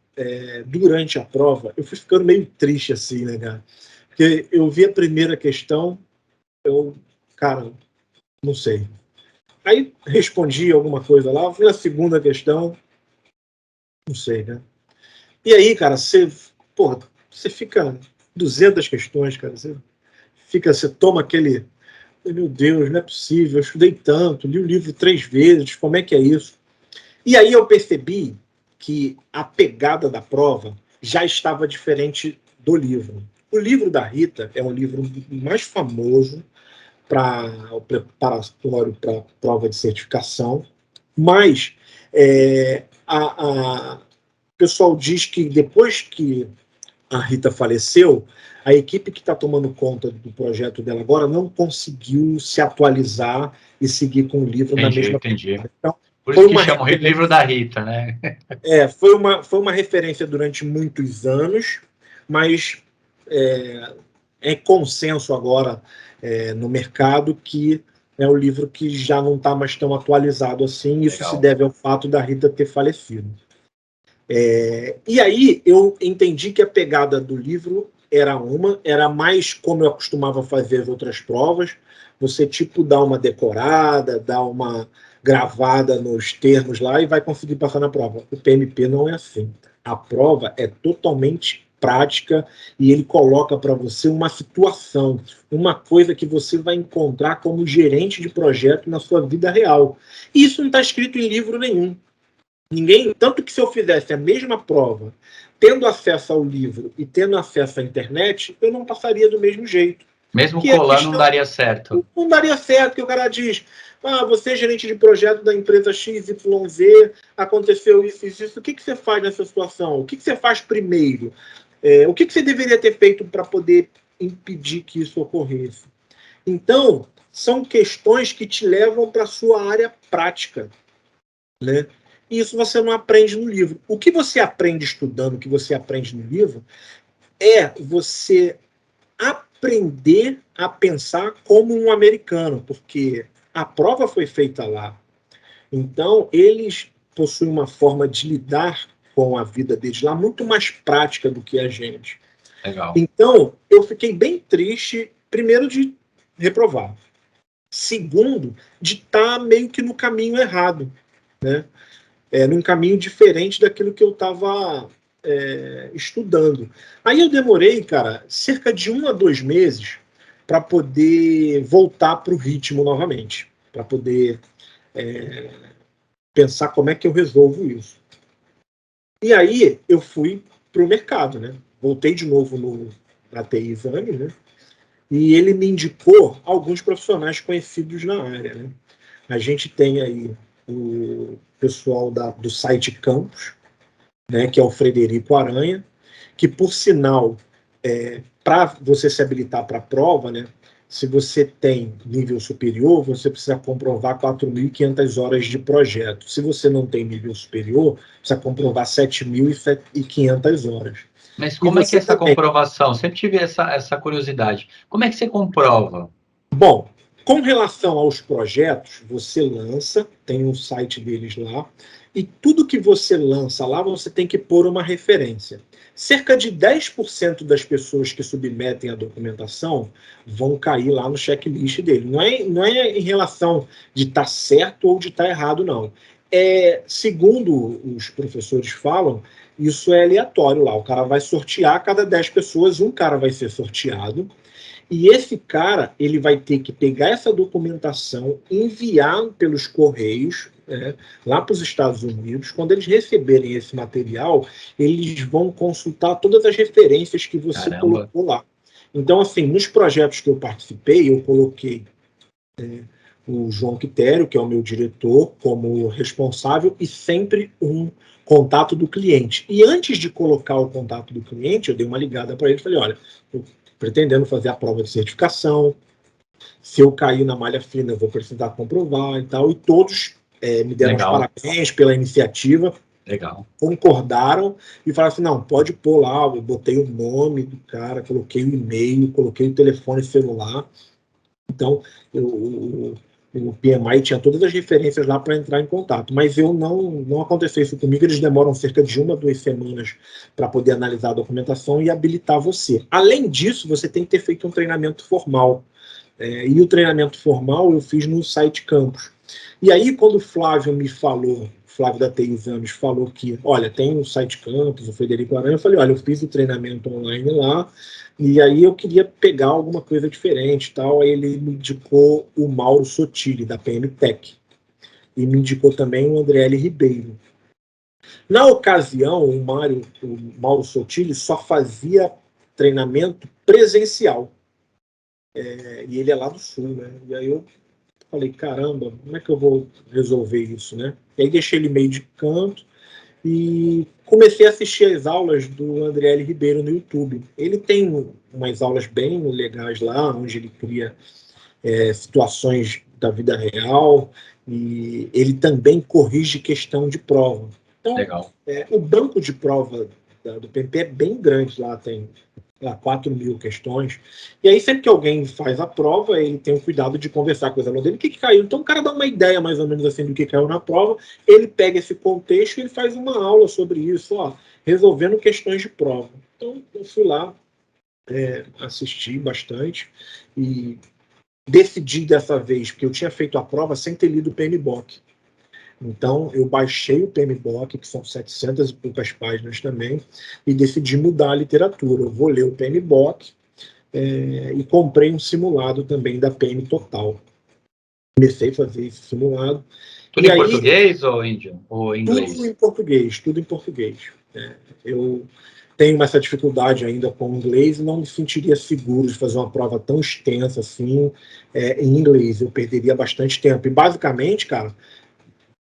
durante a prova, eu fui ficando meio triste assim, né, cara? Porque eu vi a primeira questão, cara, não sei. Aí respondi alguma coisa lá, fui a segunda questão, não sei, né? E aí, cara, você fica 200 questões, cara, você toma aquele, meu Deus, não é possível, eu estudei tanto, li o livro 3 vezes, como é que é isso? E aí eu percebi que a pegada da prova já estava diferente do livro. O livro da Rita é um livro mais famoso para o preparatório para prova de certificação, mas o pessoal diz que depois que a Rita faleceu, a equipe que está tomando conta do projeto dela agora não conseguiu se atualizar e seguir com o livro na mesma pegada. Então, por isso que chama o livro da Rita, né? Foi uma referência durante muitos anos, mas é consenso agora no mercado que é um livro que já não está mais tão atualizado assim. Isso se deve ao fato da Rita ter falecido. E aí eu entendi que a pegada do livro era mais como eu costumava fazer as outras provas, você tipo dá uma decorada, dá uma gravada nos termos lá e vai conseguir passar na prova. O PMP não é assim. A prova é totalmente prática e ele coloca para você uma situação, uma coisa que você vai encontrar como gerente de projeto na sua vida real. E isso não está escrito em livro nenhum. Tanto que se eu fizesse a mesma prova, tendo acesso ao livro e tendo acesso à internet, eu não passaria do mesmo jeito. Mesmo colando, não daria certo. Não daria certo, que o cara diz, você é gerente de projeto da empresa XYZ, aconteceu isso e isso, o que você faz nessa situação? O que você faz primeiro? O que você deveria ter feito para poder impedir que isso ocorresse? Então, são questões que te levam para a sua área prática, né? E isso você não aprende no livro. O que você aprende estudando, o que você aprende no livro, é você aprender a pensar como um americano, porque a prova foi feita lá. Então, eles possuem uma forma de lidar com a vida deles lá muito mais prática do que a gente. Legal. Então, eu fiquei bem triste, primeiro, de reprovar. Segundo, de estar meio que no caminho errado, né? Num caminho diferente daquilo que eu estava estudando. Aí eu demorei, cara, cerca de 1 a 2 meses para poder voltar para o ritmo novamente, para poder pensar como é que eu resolvo isso. E aí eu fui para o mercado, né? Voltei de novo na TI Exame, né? E ele me indicou alguns profissionais conhecidos na área, né? A gente tem aí o pessoal do site Campus, né, que é o Frederico Aranha, que, por sinal, para você se habilitar para a prova, né, Se você tem nível superior, você precisa comprovar 4.500 horas de projeto. Se você não tem nível superior, precisa comprovar 7.500 horas. Mas como é que é essa comprovação? Sempre tive essa curiosidade. Como é que você comprova? Bom, com relação aos projetos, você lança, tem um site deles lá, e tudo que você lança lá, você tem que pôr uma referência. Cerca de 10% das pessoas que submetem a documentação vão cair lá no checklist dele. Não é em relação de estar certo ou de estar errado, não. Segundo os professores falam, isso é aleatório lá. O cara vai sortear, a cada 10 pessoas, um cara vai ser sorteado, e esse cara, ele vai ter que pegar essa documentação, enviar pelos correios, né, lá para os Estados Unidos. Quando eles receberem esse material, eles vão consultar todas as referências que você colocou lá. Então, assim, nos projetos que eu participei, eu coloquei o João Quitério, que é o meu diretor, como responsável, e sempre um contato do cliente. E antes de colocar o contato do cliente, eu dei uma ligada para ele e falei, olha, eu pretendendo fazer a prova de certificação, se eu cair na malha fina, eu vou precisar comprovar e tal, e todos me deram os parabéns pela iniciativa, concordaram e falaram assim, não, pode pôr lá, eu botei o nome do cara, coloquei o e-mail, coloquei o telefone celular, então o PMI tinha todas as referências lá para entrar em contato, mas não aconteceu isso comigo, eles demoram cerca de 1 a 2 semanas para poder analisar a documentação e habilitar você. Além disso, você tem que ter feito um treinamento formal, e o treinamento formal eu fiz no site Campus. E aí, quando o Flávio me falou, Flávio da TI Exames falou que, olha, tem um site Campus, o Frederico Aranha, eu falei, olha, eu fiz o treinamento online lá, e aí eu queria pegar alguma coisa diferente, tal. Aí ele me indicou o Mauro Sotile, da PM Tech, e me indicou também o André L. Ribeiro. Na ocasião, o Mauro Sotile só fazia treinamento presencial, e ele é lá do Sul, né? E aí eu falei, caramba, como é que eu vou resolver isso, né? E aí deixei ele meio de canto e comecei a assistir as aulas do André L. Ribeiro no YouTube. Ele tem umas aulas bem legais lá, onde ele cria situações da vida real, e ele também corrige questão de prova. Então, o banco de prova do PMP é bem grande lá, tem 4.000 questões, e aí sempre que alguém faz a prova, ele tem o cuidado de conversar com os alunos dele, o que caiu. Então o cara dá uma ideia mais ou menos assim do que caiu na prova, ele pega esse contexto e ele faz uma aula sobre isso, resolvendo questões de prova. Então eu fui lá, assisti bastante, e decidi dessa vez, porque eu tinha feito a prova sem ter lido o PMBOK. Então, eu baixei o PMBOK, que são 700 e poucas páginas também, e decidi mudar a literatura. Eu vou ler o PMBOK e comprei um simulado também da PM Total. Comecei a fazer esse simulado. Tudo em português ou índio? Ou inglês? Tudo em português. Eu tenho essa dificuldade ainda com o inglês e não me sentiria seguro de fazer uma prova tão extensa assim em inglês. Eu perderia bastante tempo. E, basicamente, cara,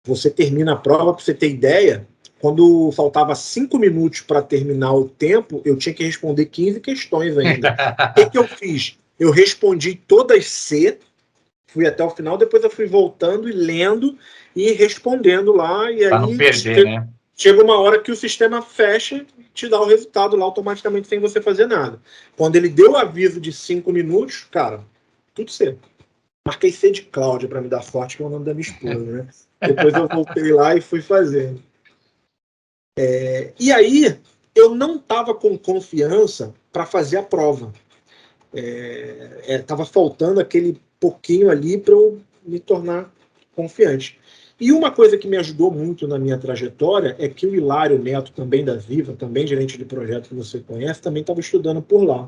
você termina a prova, para você ter ideia, quando faltava 5 minutos para terminar o tempo, eu tinha que responder 15 questões ainda. O que eu fiz? Eu respondi todas C, fui até o final, depois eu fui voltando e lendo e respondendo lá, e pra aí não perder, né? Chega uma hora que o sistema fecha e te dá o resultado lá automaticamente sem você fazer nada. Quando ele deu o aviso de 5 minutos, cara, tudo certo. Marquei C de Cláudia para me dar sorte, que é o nome da minha esposa, né? Depois eu voltei lá e fui fazendo. E aí, eu não estava com confiança para fazer a prova. Estava faltando aquele pouquinho ali para eu me tornar confiante. E uma coisa que me ajudou muito na minha trajetória é que o Hilário Neto, também da Viva, também gerente de projeto que você conhece, também estava estudando por lá.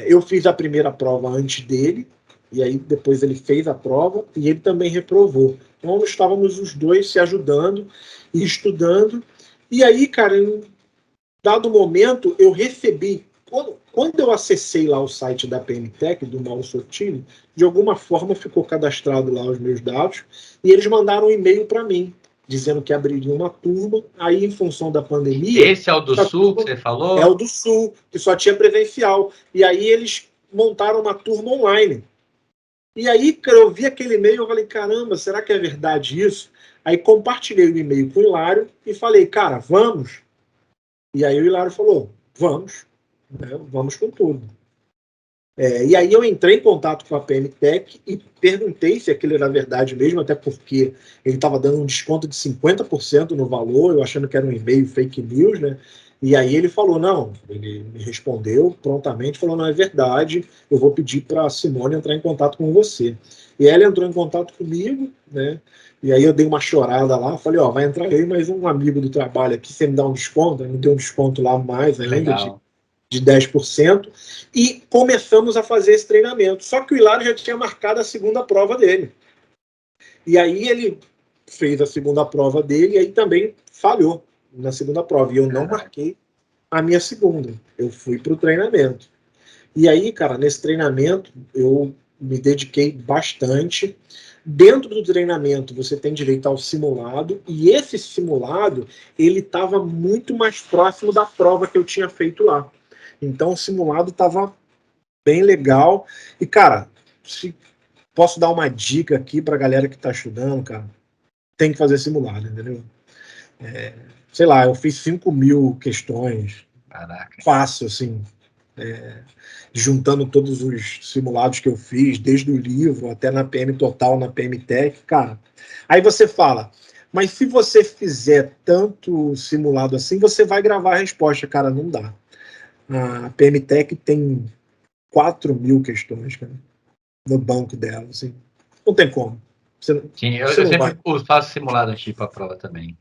Eu fiz a primeira prova antes dele, e aí depois ele fez a prova e ele também reprovou. Então estávamos os dois se ajudando e estudando. E aí, cara, em dado momento, eu recebi. Quando eu acessei lá o site da PMTech, do Mauro Sotile, de alguma forma ficou cadastrado lá os meus dados, e eles mandaram um e-mail para mim, dizendo que abriria uma turma. Aí, em função da pandemia... Esse é o do Sul que você falou? É o do Sul, que só tinha presencial. E aí eles montaram uma turma online. E aí, cara, eu vi aquele e-mail, eu falei, caramba, será que é verdade isso? Aí compartilhei o e-mail com o Hilário e falei, cara, vamos. E aí o Hilário falou, vamos, né, vamos com tudo. E aí eu entrei em contato com a PMTech e perguntei se aquilo era verdade mesmo, até porque ele estava dando um desconto de 50% no valor, eu achando que era um e-mail fake news, né? E aí ele falou, não, ele me respondeu prontamente, falou, não, é verdade, eu vou pedir para a Simone entrar em contato com você. E ela entrou em contato comigo, né? E aí eu dei uma chorada lá, falei, ó, vai entrar aí mais um amigo do trabalho aqui, você me dá um desconto, ele me deu um desconto lá mais ainda, de 10%, e começamos a fazer esse treinamento. Só que o Hilário já tinha marcado a segunda prova dele. E aí ele fez a segunda prova dele e aí também falhou na segunda prova. E eu não marquei a minha segunda. Eu fui para o treinamento. E aí, cara, nesse treinamento eu me dediquei bastante. Dentro do treinamento você tem direito ao simulado, e esse simulado ele estava muito mais próximo da prova que eu tinha feito lá. Então o simulado estava bem legal. E, cara, se posso dar uma dica aqui para a galera que está estudando, cara, tem que fazer simulado, entendeu? Sei lá, eu fiz 5.000 questões. Caraca. Fácil, assim. Juntando todos os simulados que eu fiz, desde o livro até na PM Total, na PM Tech, cara. Aí você fala, mas se você fizer tanto simulado assim, você vai gravar a resposta. Cara, não dá. A PM Tech tem 4.000 questões, cara, no banco dela, assim. Não tem como. Sim, eu Você não vai. sempre faço simulado aqui para a prova também.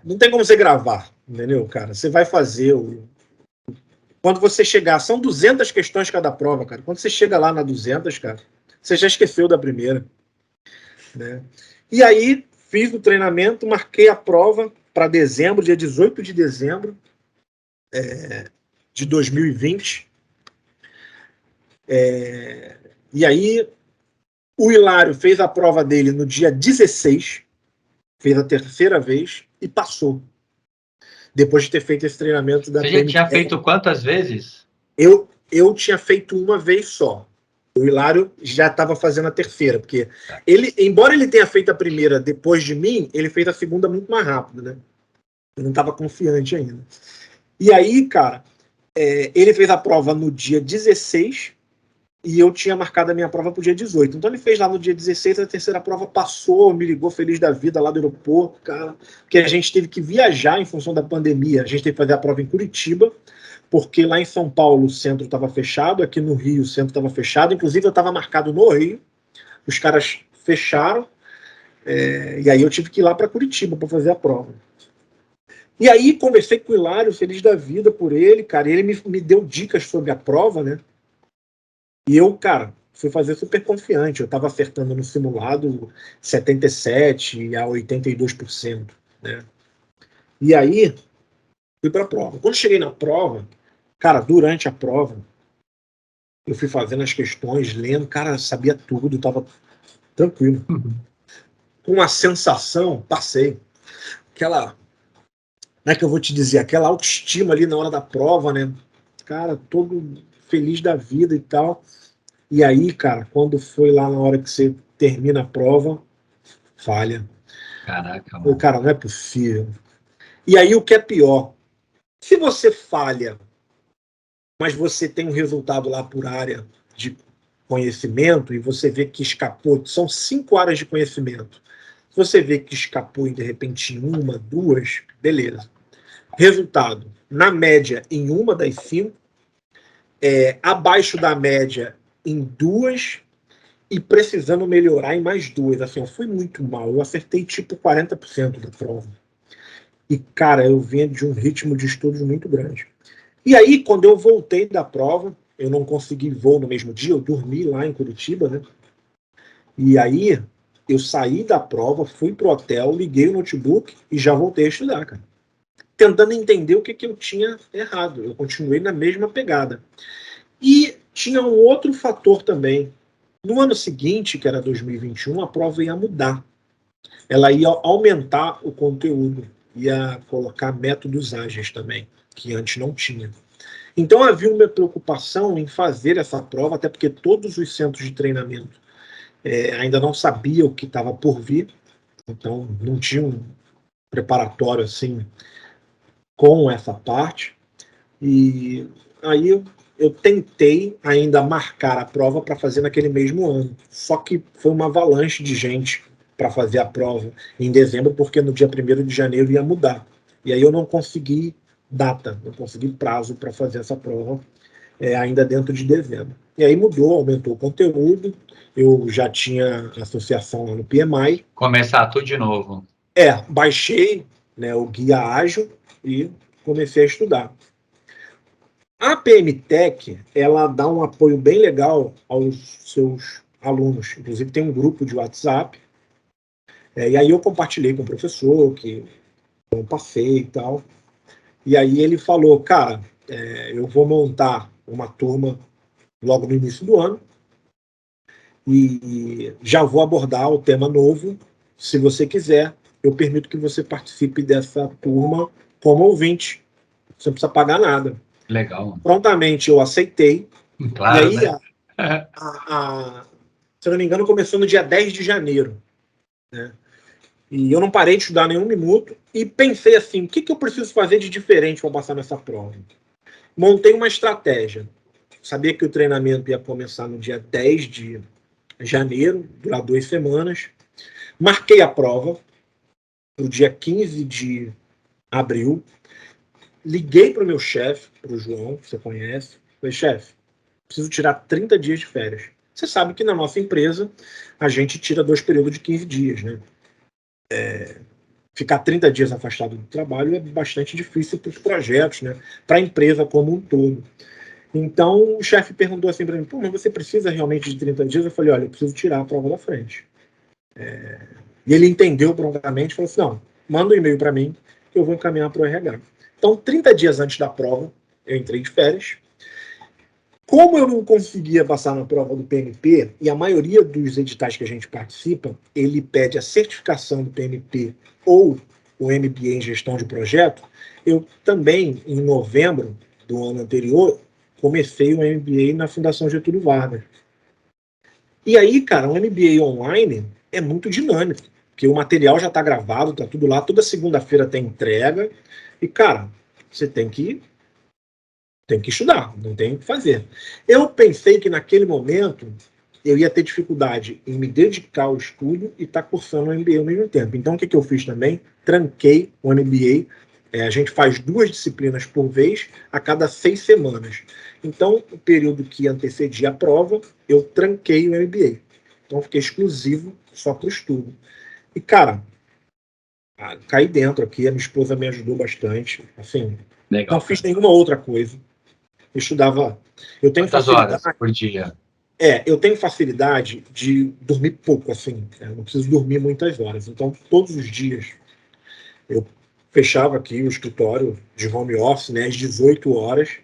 Não tem como você gravar, entendeu, cara? Você vai fazer o... Quando você chegar, são 200 questões cada prova, cara. Quando você chega lá na 200, cara, você já esqueceu da primeira, né? E aí, fiz o treinamento, marquei a prova para dezembro, dia 18 de dezembro de 2020. E aí, o Hilário fez a prova dele no dia 16, fez a terceira vez e passou. Depois de ter feito esse treinamento da Você já tinha PMT. feito quantas vezes? Eu tinha feito uma vez só. O Hilário já estava fazendo a terceira, porque ele, embora ele tenha feito a primeira depois de mim, ele fez a segunda muito mais rápido, né? Eu não estava confiante ainda. E aí, cara, ele fez a prova no dia 16 e eu tinha marcado a minha prova para o dia 18. Então ele fez lá no dia 16, a terceira prova passou, me ligou feliz da vida lá do aeroporto, cara, porque a gente teve que viajar em função da pandemia. A gente teve que fazer a prova em Curitiba, porque lá em São Paulo o centro estava fechado, aqui no Rio o centro estava fechado, inclusive eu estava marcado no Rio, os caras fecharam, e aí eu tive que ir lá para Curitiba para fazer a prova. E aí conversei com o Hilário, feliz da vida por ele, cara, e ele me deu dicas sobre a prova, né? E eu, cara, fui fazer super confiante, eu estava acertando no simulado 77% a 82%, né? E aí, fui para a prova. Quando cheguei na prova, cara, durante a prova, eu fui fazendo as questões, lendo, cara, sabia tudo, estava tranquilo. Com uma sensação, passei. Aquela, como é que eu vou te dizer? Aquela autoestima ali na hora da prova, né? Cara, todo feliz da vida e tal. E aí, cara, quando foi lá na hora que você termina a prova, falha. Caraca, mano. Cara, não é possível. E aí o que é pior, se você falha, mas você tem um resultado lá por área de conhecimento e você vê que escapou, são 5 áreas de conhecimento. Se você vê que escapou de repente em uma, duas, beleza. Resultado, na média, em uma das 5, abaixo da média em 2 e precisando melhorar em mais 2. Assim, eu fui muito mal, eu acertei tipo 40% da prova. E, cara, eu vinha de um ritmo de estudos muito grande. E aí, quando eu voltei da prova, eu não consegui voo no mesmo dia, eu dormi lá em Curitiba, né? E aí, eu saí da prova, fui pro hotel, liguei o notebook e já voltei a estudar, cara. Tentando entender o que eu tinha errado. Eu continuei na mesma pegada. E tinha um outro fator também. No ano seguinte, que era 2021, a prova ia mudar. Ela ia aumentar o conteúdo, ia colocar métodos ágeis também, que antes não tinha. Então havia uma preocupação em fazer essa prova, até porque todos os centros de treinamento ainda não sabiam o que estava por vir, então não tinha um preparatório assim com essa parte. E aí eu tentei ainda marcar a prova para fazer naquele mesmo ano. Só que foi uma avalanche de gente para fazer a prova em dezembro, porque no dia 1º de janeiro ia mudar. E aí eu não consegui data, não consegui prazo para fazer essa prova ainda dentro de dezembro. E aí mudou, aumentou o conteúdo, eu já tinha associação lá no PMI. Começar tudo de novo. Baixei, né, o guia ágil e comecei a estudar. A PMTech, ela dá um apoio bem legal aos seus alunos. Inclusive tem um grupo de WhatsApp. E aí eu compartilhei com o professor, que eu passei e tal. E aí ele falou, cara, eu vou montar uma turma logo no início do ano e já vou abordar o tema novo. Se você quiser, eu permito que você participe dessa turma como ouvinte. Você não precisa pagar nada. Legal. Prontamente eu aceitei. Claro, e aí, né? Se eu não me engano, começou no dia 10 de janeiro. Né? E eu não parei de estudar nenhum minuto e pensei assim, o que eu preciso fazer de diferente para passar nessa prova? Montei uma estratégia. Sabia que o treinamento ia começar no dia 10 de janeiro, durar 2 semanas. Marquei a prova no dia 15 de abril. Liguei para o meu chefe, para o João, que você conhece. Falei, chefe, preciso tirar 30 dias de férias. Você sabe que na nossa empresa a gente tira 2 períodos de 15 dias, né? Ficar 30 dias afastado do trabalho é bastante difícil para os projetos, né? Para a empresa como um todo. Então o chefe perguntou assim para mim, mas você precisa realmente de 30 dias? Eu falei, olha, eu preciso tirar a prova da frente. E ele entendeu prontamente e falou assim, não, manda um e-mail para mim que eu vou encaminhar para o RH. Então, 30 dias antes da prova, eu entrei de férias. Como eu não conseguia passar na prova do PMP, e a maioria dos editais que a gente participa, ele pede a certificação do PMP ou o MBA em gestão de projeto, eu também, em novembro do ano anterior, comecei o MBA na Fundação Getúlio Vargas. E aí, cara, o MBA online é muito dinâmico, porque o material já está gravado, está tudo lá, toda segunda-feira tem entrega, e, cara, você tem que estudar, não tem o que fazer. Eu pensei que naquele momento eu ia ter dificuldade em me dedicar ao estudo e estar cursando o MBA ao mesmo tempo. Então, o que eu fiz também? Tranquei o MBA. A gente faz 2 disciplinas por vez a cada 6 semanas. Então, o período que antecedia a prova, eu tranquei o MBA. Então, fiquei exclusivo só para o estudo. E, cara, caí dentro aqui, a minha esposa me ajudou bastante. Assim, Legal, não fiz nenhuma outra coisa. Eu estudava. Eu tenho Quantas facilidade. horas por dia? Eu tenho facilidade de dormir pouco, assim. Eu não preciso dormir muitas horas. Então, todos os dias, eu fechava aqui o escritório de home office, né, às 18 horas,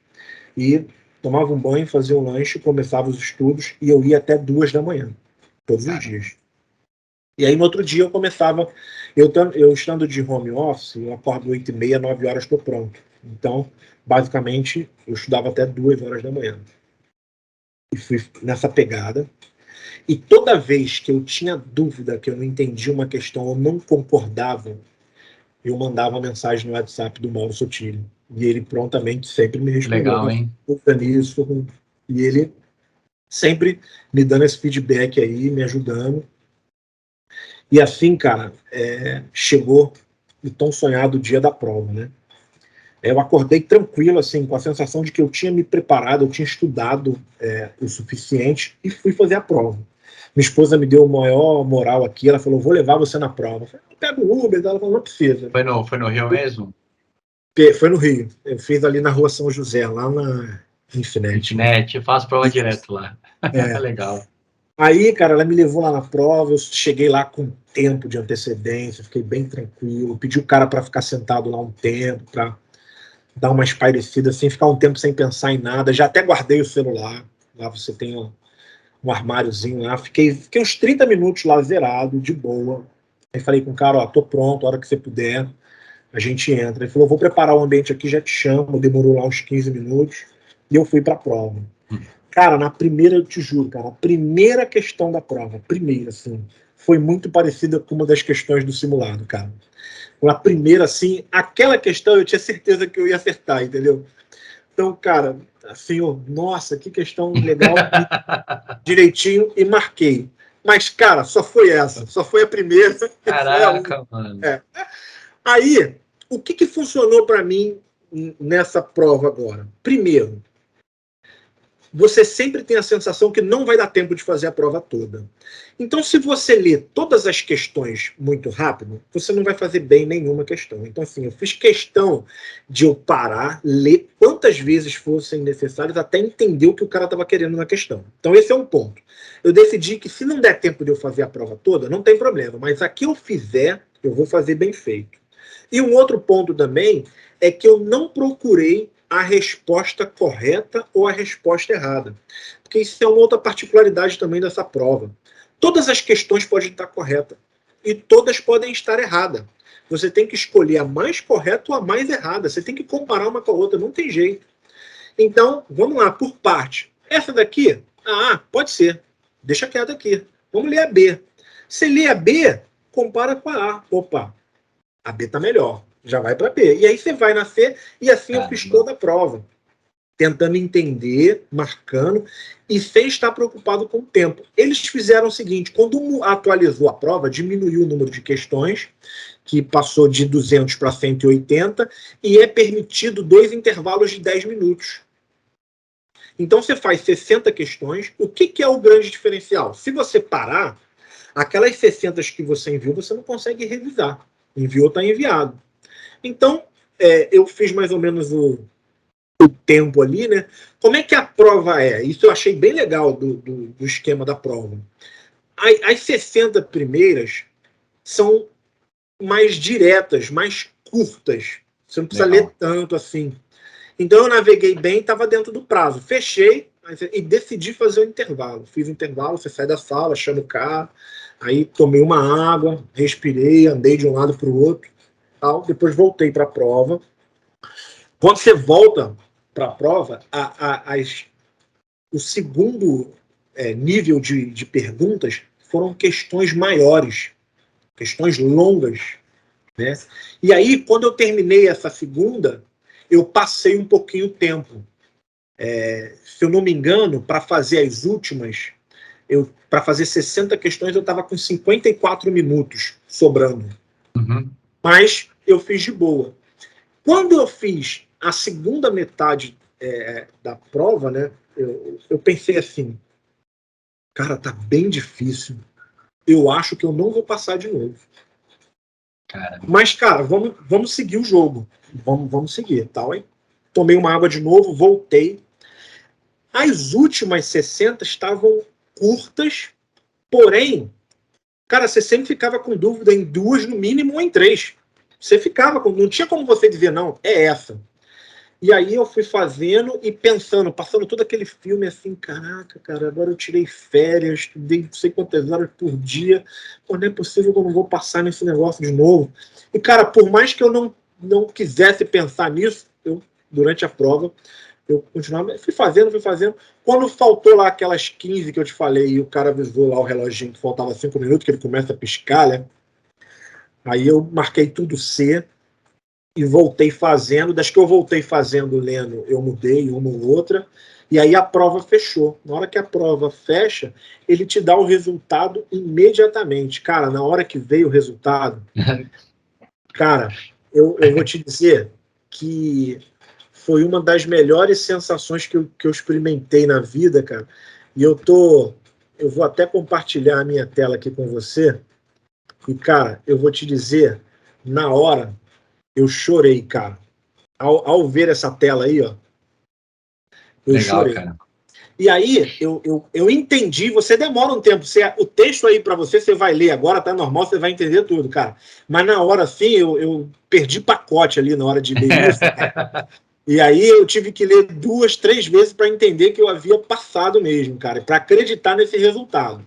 e tomava um banho, fazia um lanche, começava os estudos, e eu ia até 2 da manhã, todos os dias. E aí, no outro dia, eu começava. Eu estando de home office, eu acordo 8h30, 9 horas, estou pronto. Então, basicamente, eu estudava até 2 horas da manhã. E fui nessa pegada. E toda vez que eu tinha dúvida, que eu não entendia uma questão ou não concordava, eu mandava uma mensagem no WhatsApp do Mauro Sotile. E ele prontamente sempre me respondeu. Legal, hein? Nisso. E ele sempre me dando esse feedback aí, me ajudando. E assim, cara, chegou o tão sonhado dia da prova, né? Eu acordei tranquilo, assim, com a sensação de que eu tinha me preparado, eu tinha estudado o suficiente e fui fazer a prova. Minha esposa me deu o maior moral aqui, ela falou, vou levar você na prova. Eu falei, pega o Uber, ela falou, não precisa. Foi no Rio mesmo? Foi no Rio, eu fiz ali na rua São José, lá na Infinet. Infinet, faço prova direto lá. Legal. Aí, cara, ela me levou lá na prova, eu cheguei lá com tempo de antecedência, fiquei bem tranquilo, pedi o cara para ficar sentado lá um tempo, para dar uma espairecida, assim, ficar um tempo sem pensar em nada. Já até guardei o celular, lá você tem um armáriozinho lá, fiquei uns 30 minutos lá zerado, de boa. Aí falei com o cara, tô pronto, a hora que você puder, a gente entra. Ele falou, vou preparar o ambiente aqui, já te chamo, demorou lá uns 15 minutos. E eu fui para a prova. Cara, na primeira, eu te juro, cara, a primeira questão da prova, primeira, assim, foi muito parecida com uma das questões do simulado, cara. A primeira, assim, aquela questão eu tinha certeza que eu ia acertar, entendeu? Então, cara, assim, nossa, que questão legal, direitinho, e marquei. Mas, cara, só foi essa, só foi a primeira, foi a única. Caraca, mano. É. Aí, o que funcionou para mim nessa prova agora? Primeiro, você sempre tem a sensação que não vai dar tempo de fazer a prova toda. Então, se você lê todas as questões muito rápido, você não vai fazer bem nenhuma questão. Então, assim, eu fiz questão de eu parar, ler quantas vezes fossem necessárias até entender o que o cara estava querendo na questão. Então, esse é um ponto. Eu decidi que se não der tempo de eu fazer a prova toda, não tem problema, mas a que eu fizer, eu vou fazer bem feito. E um outro ponto também é que eu não procurei a resposta correta ou a resposta errada. Porque isso é uma outra particularidade também dessa prova. Todas as questões podem estar corretas e todas podem estar erradas. Você tem que escolher a mais correta ou a mais errada. Você tem que comparar uma com a outra, não tem jeito. Então, vamos lá, por parte. Essa daqui, pode ser. Deixa quieta aqui. Vamos ler a B. Se lê a B, compara com a A. Opa, a B está melhor. Já vai para B. E aí você vai na C, e assim eu fiz toda a prova. Tentando entender, marcando, e sem estar preocupado com o tempo. Eles fizeram o seguinte, quando atualizou a prova, diminuiu o número de questões, que passou de 200 para 180, e é permitido 2 intervalos de 10 minutos. Então você faz 60 questões. O que é o grande diferencial? Se você parar, aquelas 60 que você enviou, você não consegue revisar. Enviou, está enviado. Então, eu fiz mais ou menos o tempo ali, né? Como é que a prova é? Isso eu achei bem legal do esquema da prova. As 60 primeiras são mais diretas, mais curtas. Você não precisa ler tanto assim. Então eu naveguei bem, estava dentro do prazo. Fechei e decidi fazer o intervalo. Fiz o intervalo, você sai da sala, chama o carro, aí tomei uma água, respirei, andei de um lado para o outro. Tal. Depois voltei para a prova. Quando você volta para a prova, o segundo nível de perguntas foram questões maiores, questões longas. Né? E aí, quando eu terminei essa segunda, eu passei um pouquinho o tempo. Se eu não me engano, para fazer as últimas, para fazer 60 questões, eu estava com 54 minutos sobrando. Uhum. Mas eu fiz de boa. Quando eu fiz a segunda metade da prova, né, eu pensei assim, cara, tá bem difícil. Eu acho que eu não vou passar de novo. Caramba. Mas, cara, vamos seguir o jogo. Vamos seguir, tal, hein? Tomei uma água de novo, voltei. As últimas 60 estavam curtas, porém, cara, você sempre ficava com dúvida em 2, no mínimo, ou em 3. Você ficava com... Não tinha como você dizer, não, é essa. E aí eu fui fazendo e pensando, passando todo aquele filme assim, caraca, cara, agora eu tirei férias, estudei não sei quantas horas por dia, pô, não é possível que eu não vou passar nesse negócio de novo. E, cara, por mais que eu não quisesse pensar nisso, durante a prova, eu continuava, fui fazendo. Quando faltou lá aquelas 15 que eu te falei e o cara avisou lá o reloginho que faltava 5 minutos, que ele começa a piscar, né? Aí eu marquei tudo C, e voltei fazendo. Das que eu voltei fazendo, lendo, eu mudei uma ou outra, e aí a prova fechou. Na hora que a prova fecha, ele te dá o resultado imediatamente. Cara, na hora que veio o resultado, cara, eu vou te dizer que foi uma das melhores sensações que eu experimentei na vida, cara. E eu vou até compartilhar a minha tela aqui com você, e, cara, eu vou te dizer, na hora, eu chorei, cara. Ao ver essa tela aí, ó, eu Legal, chorei. cara. E aí, eu entendi, você demora um tempo, o texto aí para você vai ler agora, tá normal, você vai entender tudo, cara. Mas na hora, assim, eu perdi pacote ali na hora de ler isso. E aí eu tive que ler 2, 3 vezes para entender que eu havia passado mesmo, cara, para acreditar nesse resultado.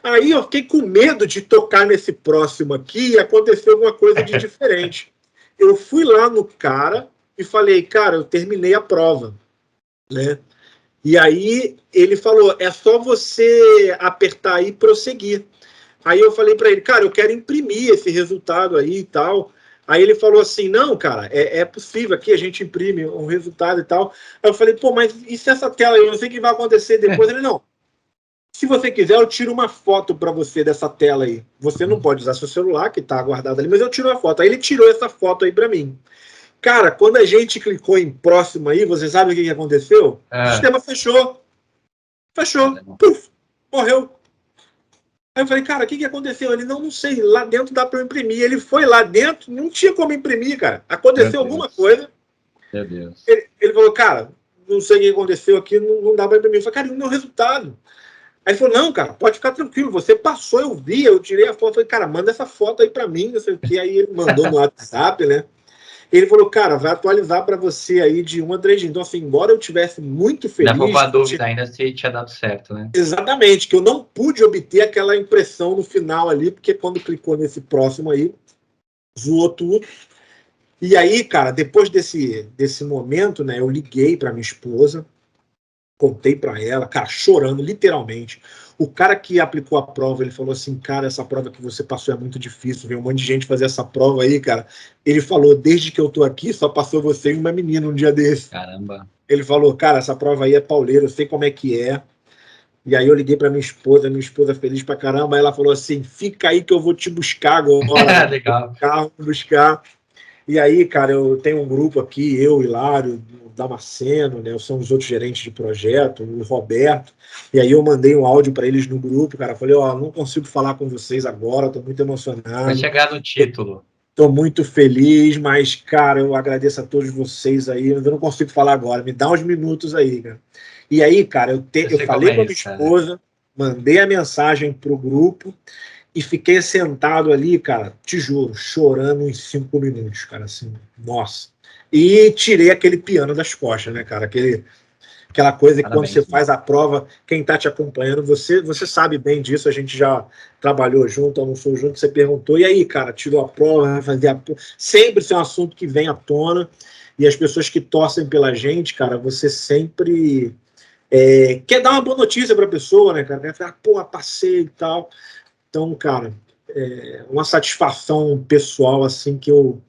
Aí eu fiquei com medo de tocar nesse próximo aqui e acontecer alguma coisa de diferente. Eu fui lá no cara e falei, cara, eu terminei a prova. né? E aí ele falou, é só você apertar aí e prosseguir. Aí eu falei para ele, cara, eu quero imprimir esse resultado aí e tal. Aí ele falou assim, não, cara, é possível aqui, a gente imprime um resultado e tal. Aí eu falei, pô, mas e se essa tela aí, eu não sei o que vai acontecer depois? Ele, não, se você quiser, eu tiro uma foto para você dessa tela aí. Você não pode usar seu celular, que está guardado ali, mas eu tiro a foto. Aí ele tirou essa foto aí para mim. Cara, quando a gente clicou em próximo aí, você sabe o que aconteceu? O sistema fechou. Fechou. Puf, morreu. Aí eu falei, cara, o que aconteceu? Ele, não sei, lá dentro dá para eu imprimir. Ele foi lá dentro, não tinha como imprimir, cara. Aconteceu alguma coisa. Meu Deus. Ele falou, cara, não sei o que aconteceu aqui, não dá para imprimir. Eu falei, cara, e o meu resultado? Aí ele falou, não, cara, pode ficar tranquilo, você passou, eu vi, eu tirei a foto, eu falei, cara, manda essa foto aí para mim, não sei o que. Aí ele mandou no WhatsApp, né? Ele falou, cara, vai atualizar para você aí de 1 a 3 dias. Então, assim, embora eu tivesse muito Ainda ficou com feliz... a dúvida ainda se tinha dado certo, né? Exatamente, que eu não pude obter aquela impressão no final ali, porque quando clicou nesse próximo aí, zoou tudo. E aí, cara, depois desse momento, né, eu liguei para minha esposa, contei para ela, cara, chorando, literalmente. O cara que aplicou a prova, ele falou assim, cara, essa prova que você passou é muito difícil, veio um monte de gente fazer essa prova aí, cara. Ele falou, desde que eu tô aqui, só passou você e uma menina um dia desse. Caramba. Ele falou, cara, essa prova aí é pauleira, eu sei como é que é. E aí eu liguei para minha esposa feliz pra caramba, aí ela falou assim, fica aí que eu vou te buscar agora, né? Legal. Carro, buscar. E aí, cara, eu tenho um grupo aqui, eu, Hilário, o Damasceno, né? São os outros gerentes de projeto, o Roberto. E aí eu mandei um áudio para eles no grupo, cara. Falei, ó, não consigo falar com vocês agora, tô muito Vai emocionado. chegar no título. Tô muito feliz, mas, cara, eu agradeço a todos vocês aí. Eu não consigo falar agora, me dá uns minutos aí, cara. E aí, cara, Eu eu sei como falei é com a minha isso, cara. esposa, mandei a mensagem pro grupo e fiquei sentado ali, cara, te juro, chorando uns 5 minutos, cara, assim, nossa. E tirei aquele piano das costas, né, cara? Aquela coisa que quando você Parabéns, mano. faz a prova, quem está te acompanhando, você sabe bem disso, a gente já trabalhou junto, almoçou junto, você perguntou, e aí, cara, tirou a prova, vai fazer a prova. Sempre isso é um assunto que vem à tona, e as pessoas que torcem pela gente, cara, você sempre quer dar uma boa notícia para a pessoa, né, cara? Quer falar, pô, passei e tal. Então, cara, uma satisfação pessoal, assim, que eu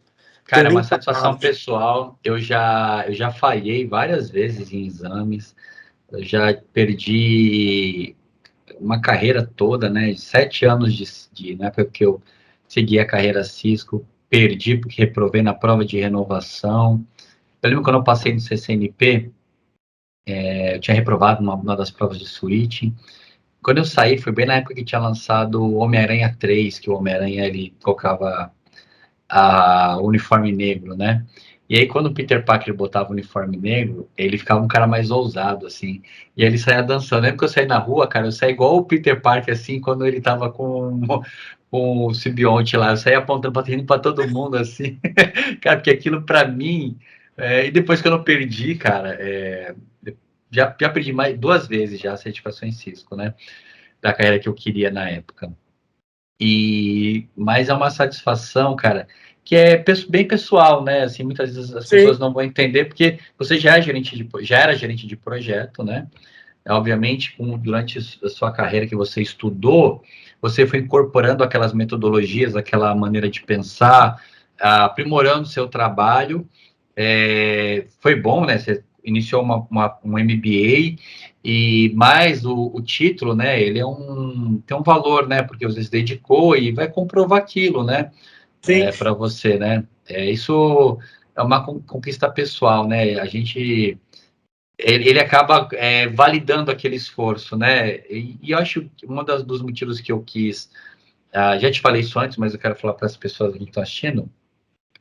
tenho Cara, é nem uma satisfação palavras. pessoal. Eu já falhei várias vezes em exames. Eu já perdi uma carreira toda, né? 7 anos na época que eu segui a carreira Cisco, perdi porque reprovei na prova de renovação. Eu lembro quando eu passei no CCNP, eu tinha reprovado uma das provas de switching. Quando eu saí, foi bem na época que tinha lançado o Homem-Aranha 3, que o Homem-Aranha ele colocava o uniforme negro, né? E aí, quando o Peter Parker botava o uniforme negro, ele ficava um cara mais ousado, assim. E aí ele saía dançando. Lembra que eu saí na rua, cara? Eu saí igual o Peter Parker, assim, quando ele tava com o simbionte lá. Eu saía apontando pra todo mundo, assim. Cara, porque aquilo pra mim... e depois que eu não perdi, cara... já perdi mais 2 vezes já a certificação em Cisco, né? Da carreira que eu queria na época. Mas é uma satisfação, cara, que é bem pessoal, né? Assim, muitas vezes as pessoas Sim, não vão entender porque você já era gerente de projeto, né? Obviamente, durante a sua carreira que você estudou, você foi incorporando aquelas metodologias, aquela maneira de pensar, aprimorando o seu trabalho. Foi bom, né? Você iniciou um MBA e mais o título, né? Ele tem um valor, né? Porque você se dedicou e vai comprovar aquilo, né? sim. Para você, né? Isso é uma conquista pessoal, né? Ele acaba validando aquele esforço, né? E eu acho que dos motivos que eu quis, já te falei isso antes, mas eu quero falar para as pessoas que estão assistindo.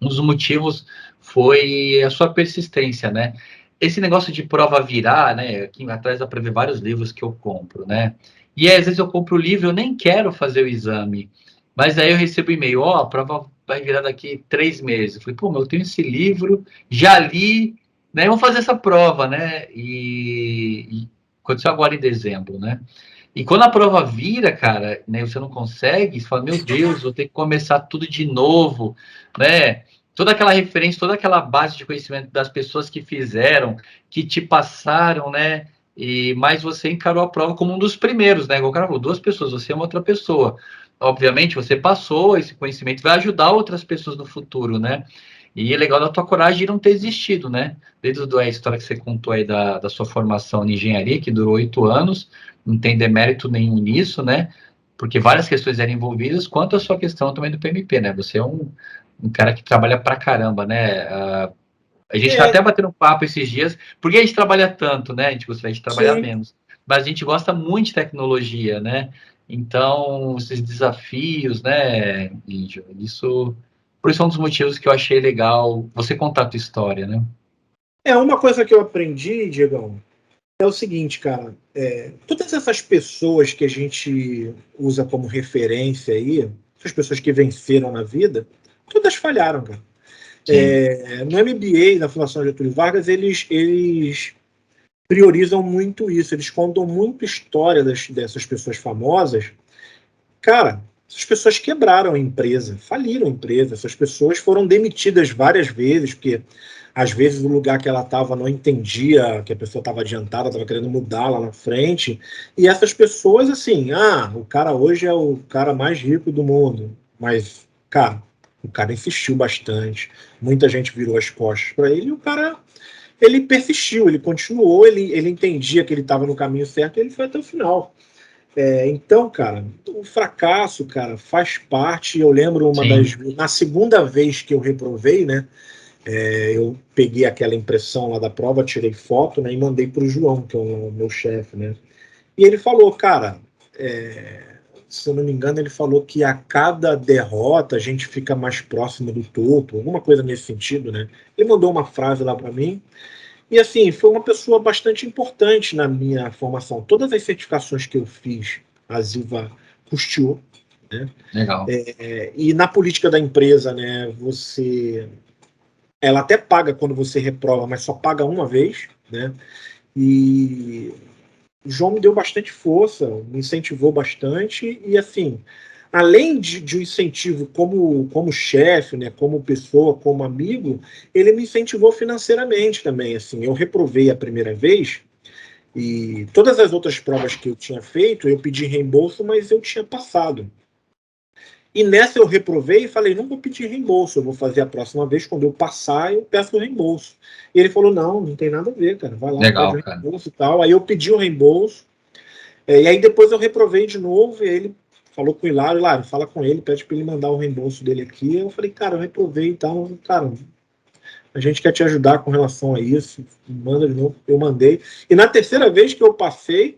Um dos motivos foi a sua persistência, né? Esse negócio de prova virar, né? Aqui atrás dá para ver vários livros que eu compro, né? E aí, às vezes eu compro o livro, eu nem quero fazer o exame, mas aí eu recebo e-mail, ó, a prova vai virar daqui 3 meses. Eu falei, pô, mas eu tenho esse livro, já li, né? Vamos fazer essa prova, né? E aconteceu agora em dezembro, né? E quando a prova vira, cara, né, você não consegue, você fala, meu Deus, vou ter que começar tudo de novo, né? toda aquela referência, toda aquela base de conhecimento das pessoas que fizeram, que te passaram, né? Mas você encarou a prova como um dos primeiros, né? Igual o cara falou, 2 pessoas, você é uma outra pessoa. Obviamente, você passou esse conhecimento, vai ajudar outras pessoas no futuro, né? E é legal da tua coragem de não ter existido, né? Desde a história que você contou aí da sua formação em engenharia, que durou 8 anos, não tem demérito nenhum nisso, né? Porque várias questões eram envolvidas, quanto a sua questão também do PMP, né? Você é um cara que trabalha pra caramba, né? A gente tá É, até batendo um papo esses dias, porque a gente trabalha tanto, né? A gente gostaria de trabalhar sim. menos. Mas a gente gosta muito de tecnologia, né? Então, esses desafios, né, Índio, isso... Por isso é um dos motivos que eu achei legal você contar a tua história, né? É uma coisa que eu aprendi, Diegão, é o seguinte, cara. Todas essas pessoas que a gente usa como referência aí, essas pessoas que venceram na vida, todas falharam, cara. Sim, No MBA, na Fundação Getúlio Vargas, eles priorizam muito isso. Eles contam muito história dessas pessoas famosas. Cara, essas pessoas quebraram a empresa, faliram a empresa. Essas pessoas foram demitidas várias vezes, porque às vezes o lugar que ela estava não entendia que a pessoa estava adiantada, estava querendo mudar lá na frente. E essas pessoas, assim, o cara hoje é o cara mais rico do mundo. Mas, cara, o cara insistiu bastante. Muita gente virou as costas para ele e o cara, ele persistiu, ele continuou, ele entendia que ele estava no caminho certo e ele foi até o final. Então, cara, o fracasso, cara, faz parte. Eu lembro sim. na segunda vez que eu reprovei, né? Eu peguei aquela impressão lá da prova, tirei foto, né, e mandei para o João, que é o meu chefe, né? E ele falou, cara, se eu não me engano, ele falou que a cada derrota a gente fica mais próximo do topo, alguma coisa nesse sentido, né? Ele mandou uma frase lá para mim. E assim, foi uma pessoa bastante importante na minha formação. Todas as certificações que eu fiz, a Ziva custeou, né? Legal. E na política da empresa, né, ela até paga quando você reprova, mas só paga uma vez, né? E o João me deu bastante força, me incentivou bastante e assim, além de um incentivo como chefe, né, como pessoa, como amigo, ele me incentivou financeiramente também. Assim, eu reprovei a primeira vez e todas as outras provas que eu tinha feito, eu pedi reembolso, mas eu tinha passado. E nessa eu reprovei e falei, não vou pedir reembolso, eu vou fazer a próxima vez, quando eu passar, eu peço o reembolso. E ele falou, não, não tem nada a ver, cara, vai lá, pede Legal, o cara. reembolso e tal. Aí eu pedi o reembolso, e aí depois eu reprovei de novo, e aí ele falou com o Hilário, fala com ele, pede para ele mandar o reembolso dele aqui. Eu falei, cara, eu reprovei e tal, cara, a gente quer te ajudar com relação a isso, manda de novo. Eu mandei. E na terceira vez que eu passei,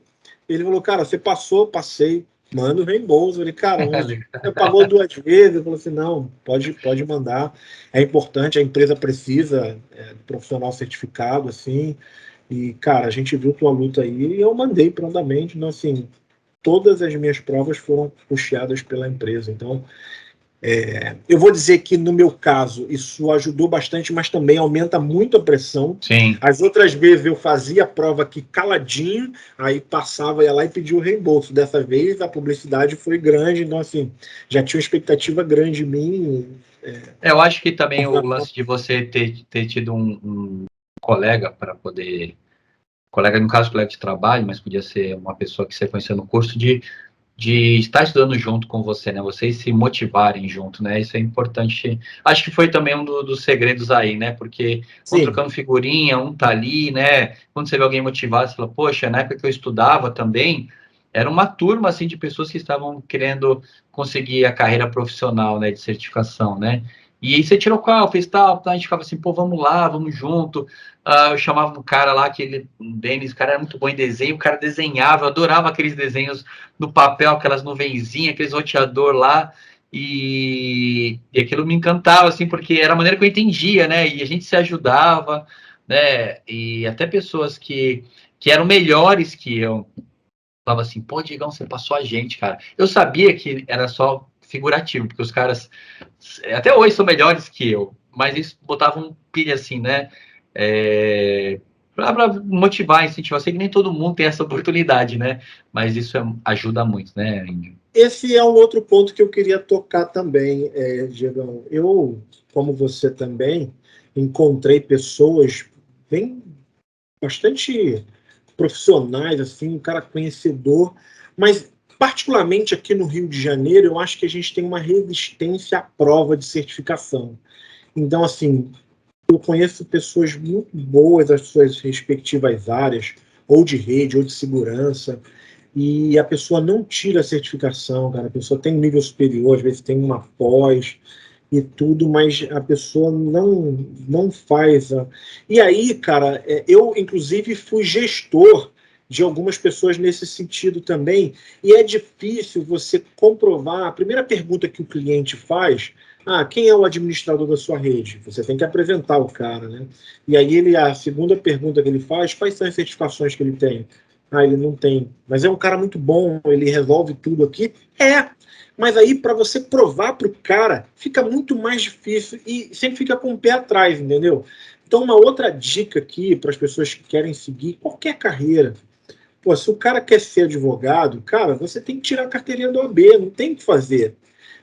ele falou, cara, você passou, passei, manda o reembolso. Eu falei, cara, mas você pagou 2 vezes. Ele falou assim, não, pode mandar. É importante, a empresa precisa de profissional certificado, assim. E, cara, a gente viu tua luta aí e eu mandei prontamente. Então, assim, todas as minhas provas foram puxadas pela empresa. Então, eu vou dizer que, no meu caso, isso ajudou bastante, mas também aumenta muito a pressão. Sim. As outras vezes eu fazia a prova aqui caladinho, aí passava, ia lá e pedia o reembolso. Dessa vez a publicidade foi grande, então, assim, já tinha uma expectativa grande em mim. Eu acho que também o lance de você ter tido um colega para poder... Colega, no caso, colega de trabalho, mas podia ser uma pessoa que você conheceu no curso, de estar estudando junto com você, né? Vocês se motivarem junto, né? Isso é importante. Acho que foi também um dos segredos aí, né? Porque vão Sim, trocando figurinha, um tá ali, né? Quando você vê alguém motivado, você fala, poxa, na época que eu estudava também, era uma turma, assim, de pessoas que estavam querendo conseguir a carreira profissional, né? De certificação, né? E aí você tirou qual, fez tal, a gente ficava assim, pô, vamos lá, vamos junto. Eu chamava um cara lá, um Denis, o cara era muito bom em desenho, o cara desenhava, eu adorava aqueles desenhos no papel, aquelas nuvenzinhas, aqueles roteador lá, e aquilo me encantava, assim, porque era a maneira que eu entendia, né? E a gente se ajudava, né? E até pessoas que eram melhores que eu falava assim, pô, Digão, você passou a gente, cara. Eu sabia que era só figurativo, porque os caras até hoje são melhores que eu, mas eles botavam um pilha assim, né? Para motivar, incentivar. Eu sei que nem todo mundo tem essa oportunidade, né? Mas isso ajuda muito, né, Índio? esse é um outro ponto que eu queria tocar também, Diegão. Eu, como você também, encontrei pessoas bem bastante profissionais, assim, um cara conhecedor, mas particularmente aqui no Rio de Janeiro, eu acho que a gente tem uma resistência à prova de certificação. Então, assim, eu conheço pessoas muito boas das suas respectivas áreas, ou de rede, ou de segurança, e a pessoa não tira a certificação, cara. A pessoa tem um nível superior, às vezes tem uma pós e tudo, mas a pessoa não faz. E aí, cara, eu inclusive fui gestor de algumas pessoas nesse sentido também, e é difícil você comprovar. A primeira pergunta que o cliente faz: quem é o administrador da sua rede? Você tem que apresentar o cara, né? E aí a segunda pergunta que ele faz: quais são as certificações que ele tem? Ele não tem. Mas é um cara muito bom, ele resolve tudo aqui. Mas aí para você provar para o cara fica muito mais difícil e sempre fica com o pé atrás, entendeu? Então, uma outra dica aqui para as pessoas que querem seguir qualquer carreira. Pô, se o cara quer ser advogado, cara, você tem que tirar a carteirinha do OAB, não tem o que fazer.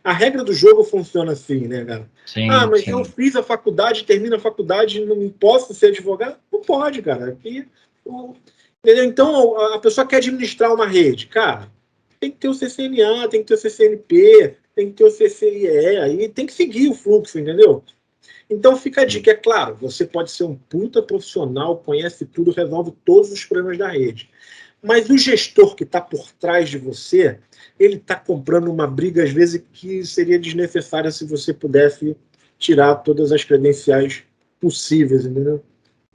A regra do jogo funciona assim, né, cara? Sim, Mas eu sim. fiz a faculdade, termino a faculdade, não posso ser advogado? Não pode, cara. Aqui, entendeu? Então, a pessoa quer administrar uma rede. Cara, tem que ter o CCNA, tem que ter o CCNP, tem que ter o CCIE, aí tem que seguir o fluxo, entendeu? Então fica a Sim. dica, é claro, você pode ser um puta profissional, conhece tudo, resolve todos os problemas da rede. Mas o gestor que está por trás de você, ele está comprando uma briga, às vezes, que seria desnecessária se você pudesse tirar todas as credenciais possíveis, entendeu?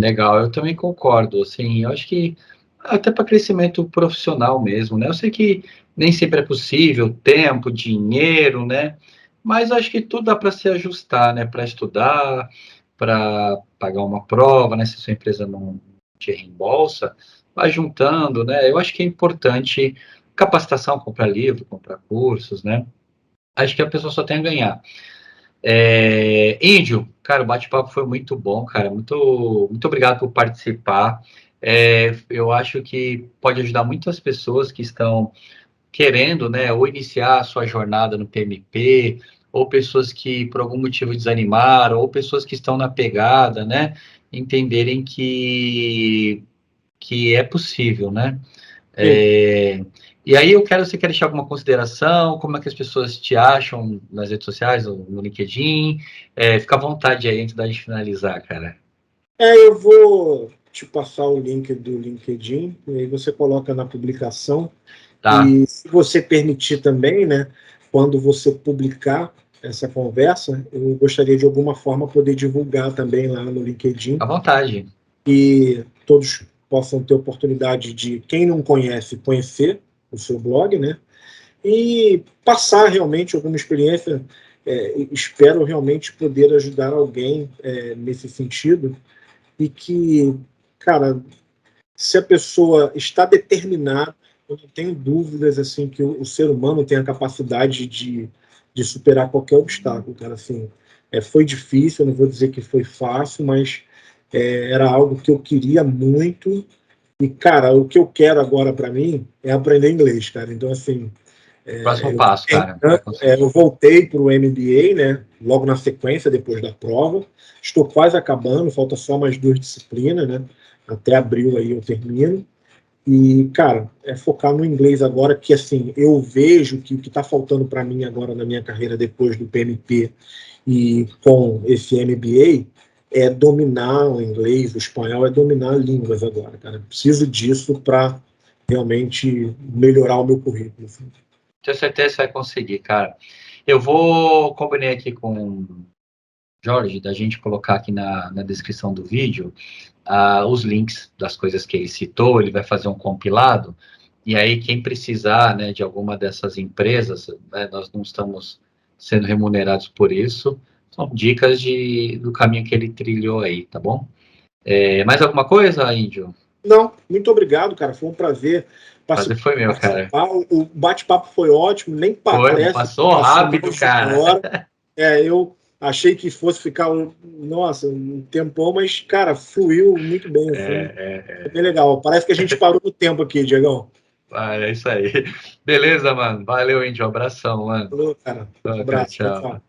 Legal, eu também concordo. Assim, eu acho que até para crescimento profissional mesmo, né? Eu sei que nem sempre é possível, tempo, dinheiro, né? Mas eu acho que tudo dá para se ajustar, né? Para estudar, para pagar uma prova, né? Se sua empresa não te reembolsa, vai juntando, né? Eu acho que é importante capacitação, comprar livro, comprar cursos, né? Acho que a pessoa só tem a ganhar. Índio, cara, o bate-papo foi muito bom, cara. Muito obrigado por participar. Eu acho que pode ajudar muitas pessoas que estão querendo, né, ou iniciar a sua jornada no PMP, ou pessoas que por algum motivo desanimaram, ou pessoas que estão na pegada, né, entenderem que é possível, né? Sim. É, e aí você quer deixar alguma consideração? Como é que as pessoas te acham nas redes sociais, ou no LinkedIn? Fica à vontade aí antes da gente finalizar, cara. Eu vou te passar o link do LinkedIn, e aí você coloca na publicação. Tá, E se você permitir também, né, quando você publicar essa conversa, eu gostaria de alguma forma poder divulgar também lá no LinkedIn à vontade. e todos possam ter oportunidade de, quem não conhece, conhecer o seu blog, né? E passar realmente alguma experiência. Espero realmente poder ajudar alguém nesse sentido e que, cara, se a pessoa está determinada, eu não tenho dúvidas assim que o ser humano tem a capacidade de superar qualquer obstáculo, cara. Assim, foi difícil, eu não vou dizer que foi fácil, mas era algo que eu queria muito. E, cara, o que eu quero agora para mim é aprender inglês, cara. Então, assim, Próximo eu, passo, cara. Vai eu conseguir. voltei para o MBA, né? Logo na sequência, depois da prova. Estou quase acabando, falta só mais 2 disciplinas, né? Até abril aí eu termino. E, cara, focar no inglês agora, que assim, eu vejo que o que está faltando para mim agora na minha carreira depois do PMP e com esse MBA é dominar o inglês, o espanhol, é dominar línguas agora, cara. Preciso disso para realmente melhorar o meu currículo. Assim. Tenho certeza que você vai conseguir, cara. Eu vou combinar aqui com o Jorge, da gente colocar aqui na descrição do vídeo os links das coisas que ele citou, ele vai fazer um compilado, e aí quem precisar, né, de alguma dessas empresas, né, nós não estamos sendo remunerados por isso, são dicas do caminho que ele trilhou aí, tá bom? Mais alguma coisa, Índio? Não, muito obrigado, cara. Foi um prazer Prazer foi meu, cara. participar. O bate-papo foi ótimo, nem Foi, parece que passou passou rápido, mais de uma cara. hora. Eu achei que fosse ficar nossa, um tempão, mas, cara, fluiu muito bem, assim. É, Foi bem legal. Parece que a gente parou no tempo aqui, Diegão. Ah, é isso aí. Beleza, mano. Valeu, Índio. Abração, mano. Falou, cara. Um Tchau, abraço. Tchau, tchau. tchau.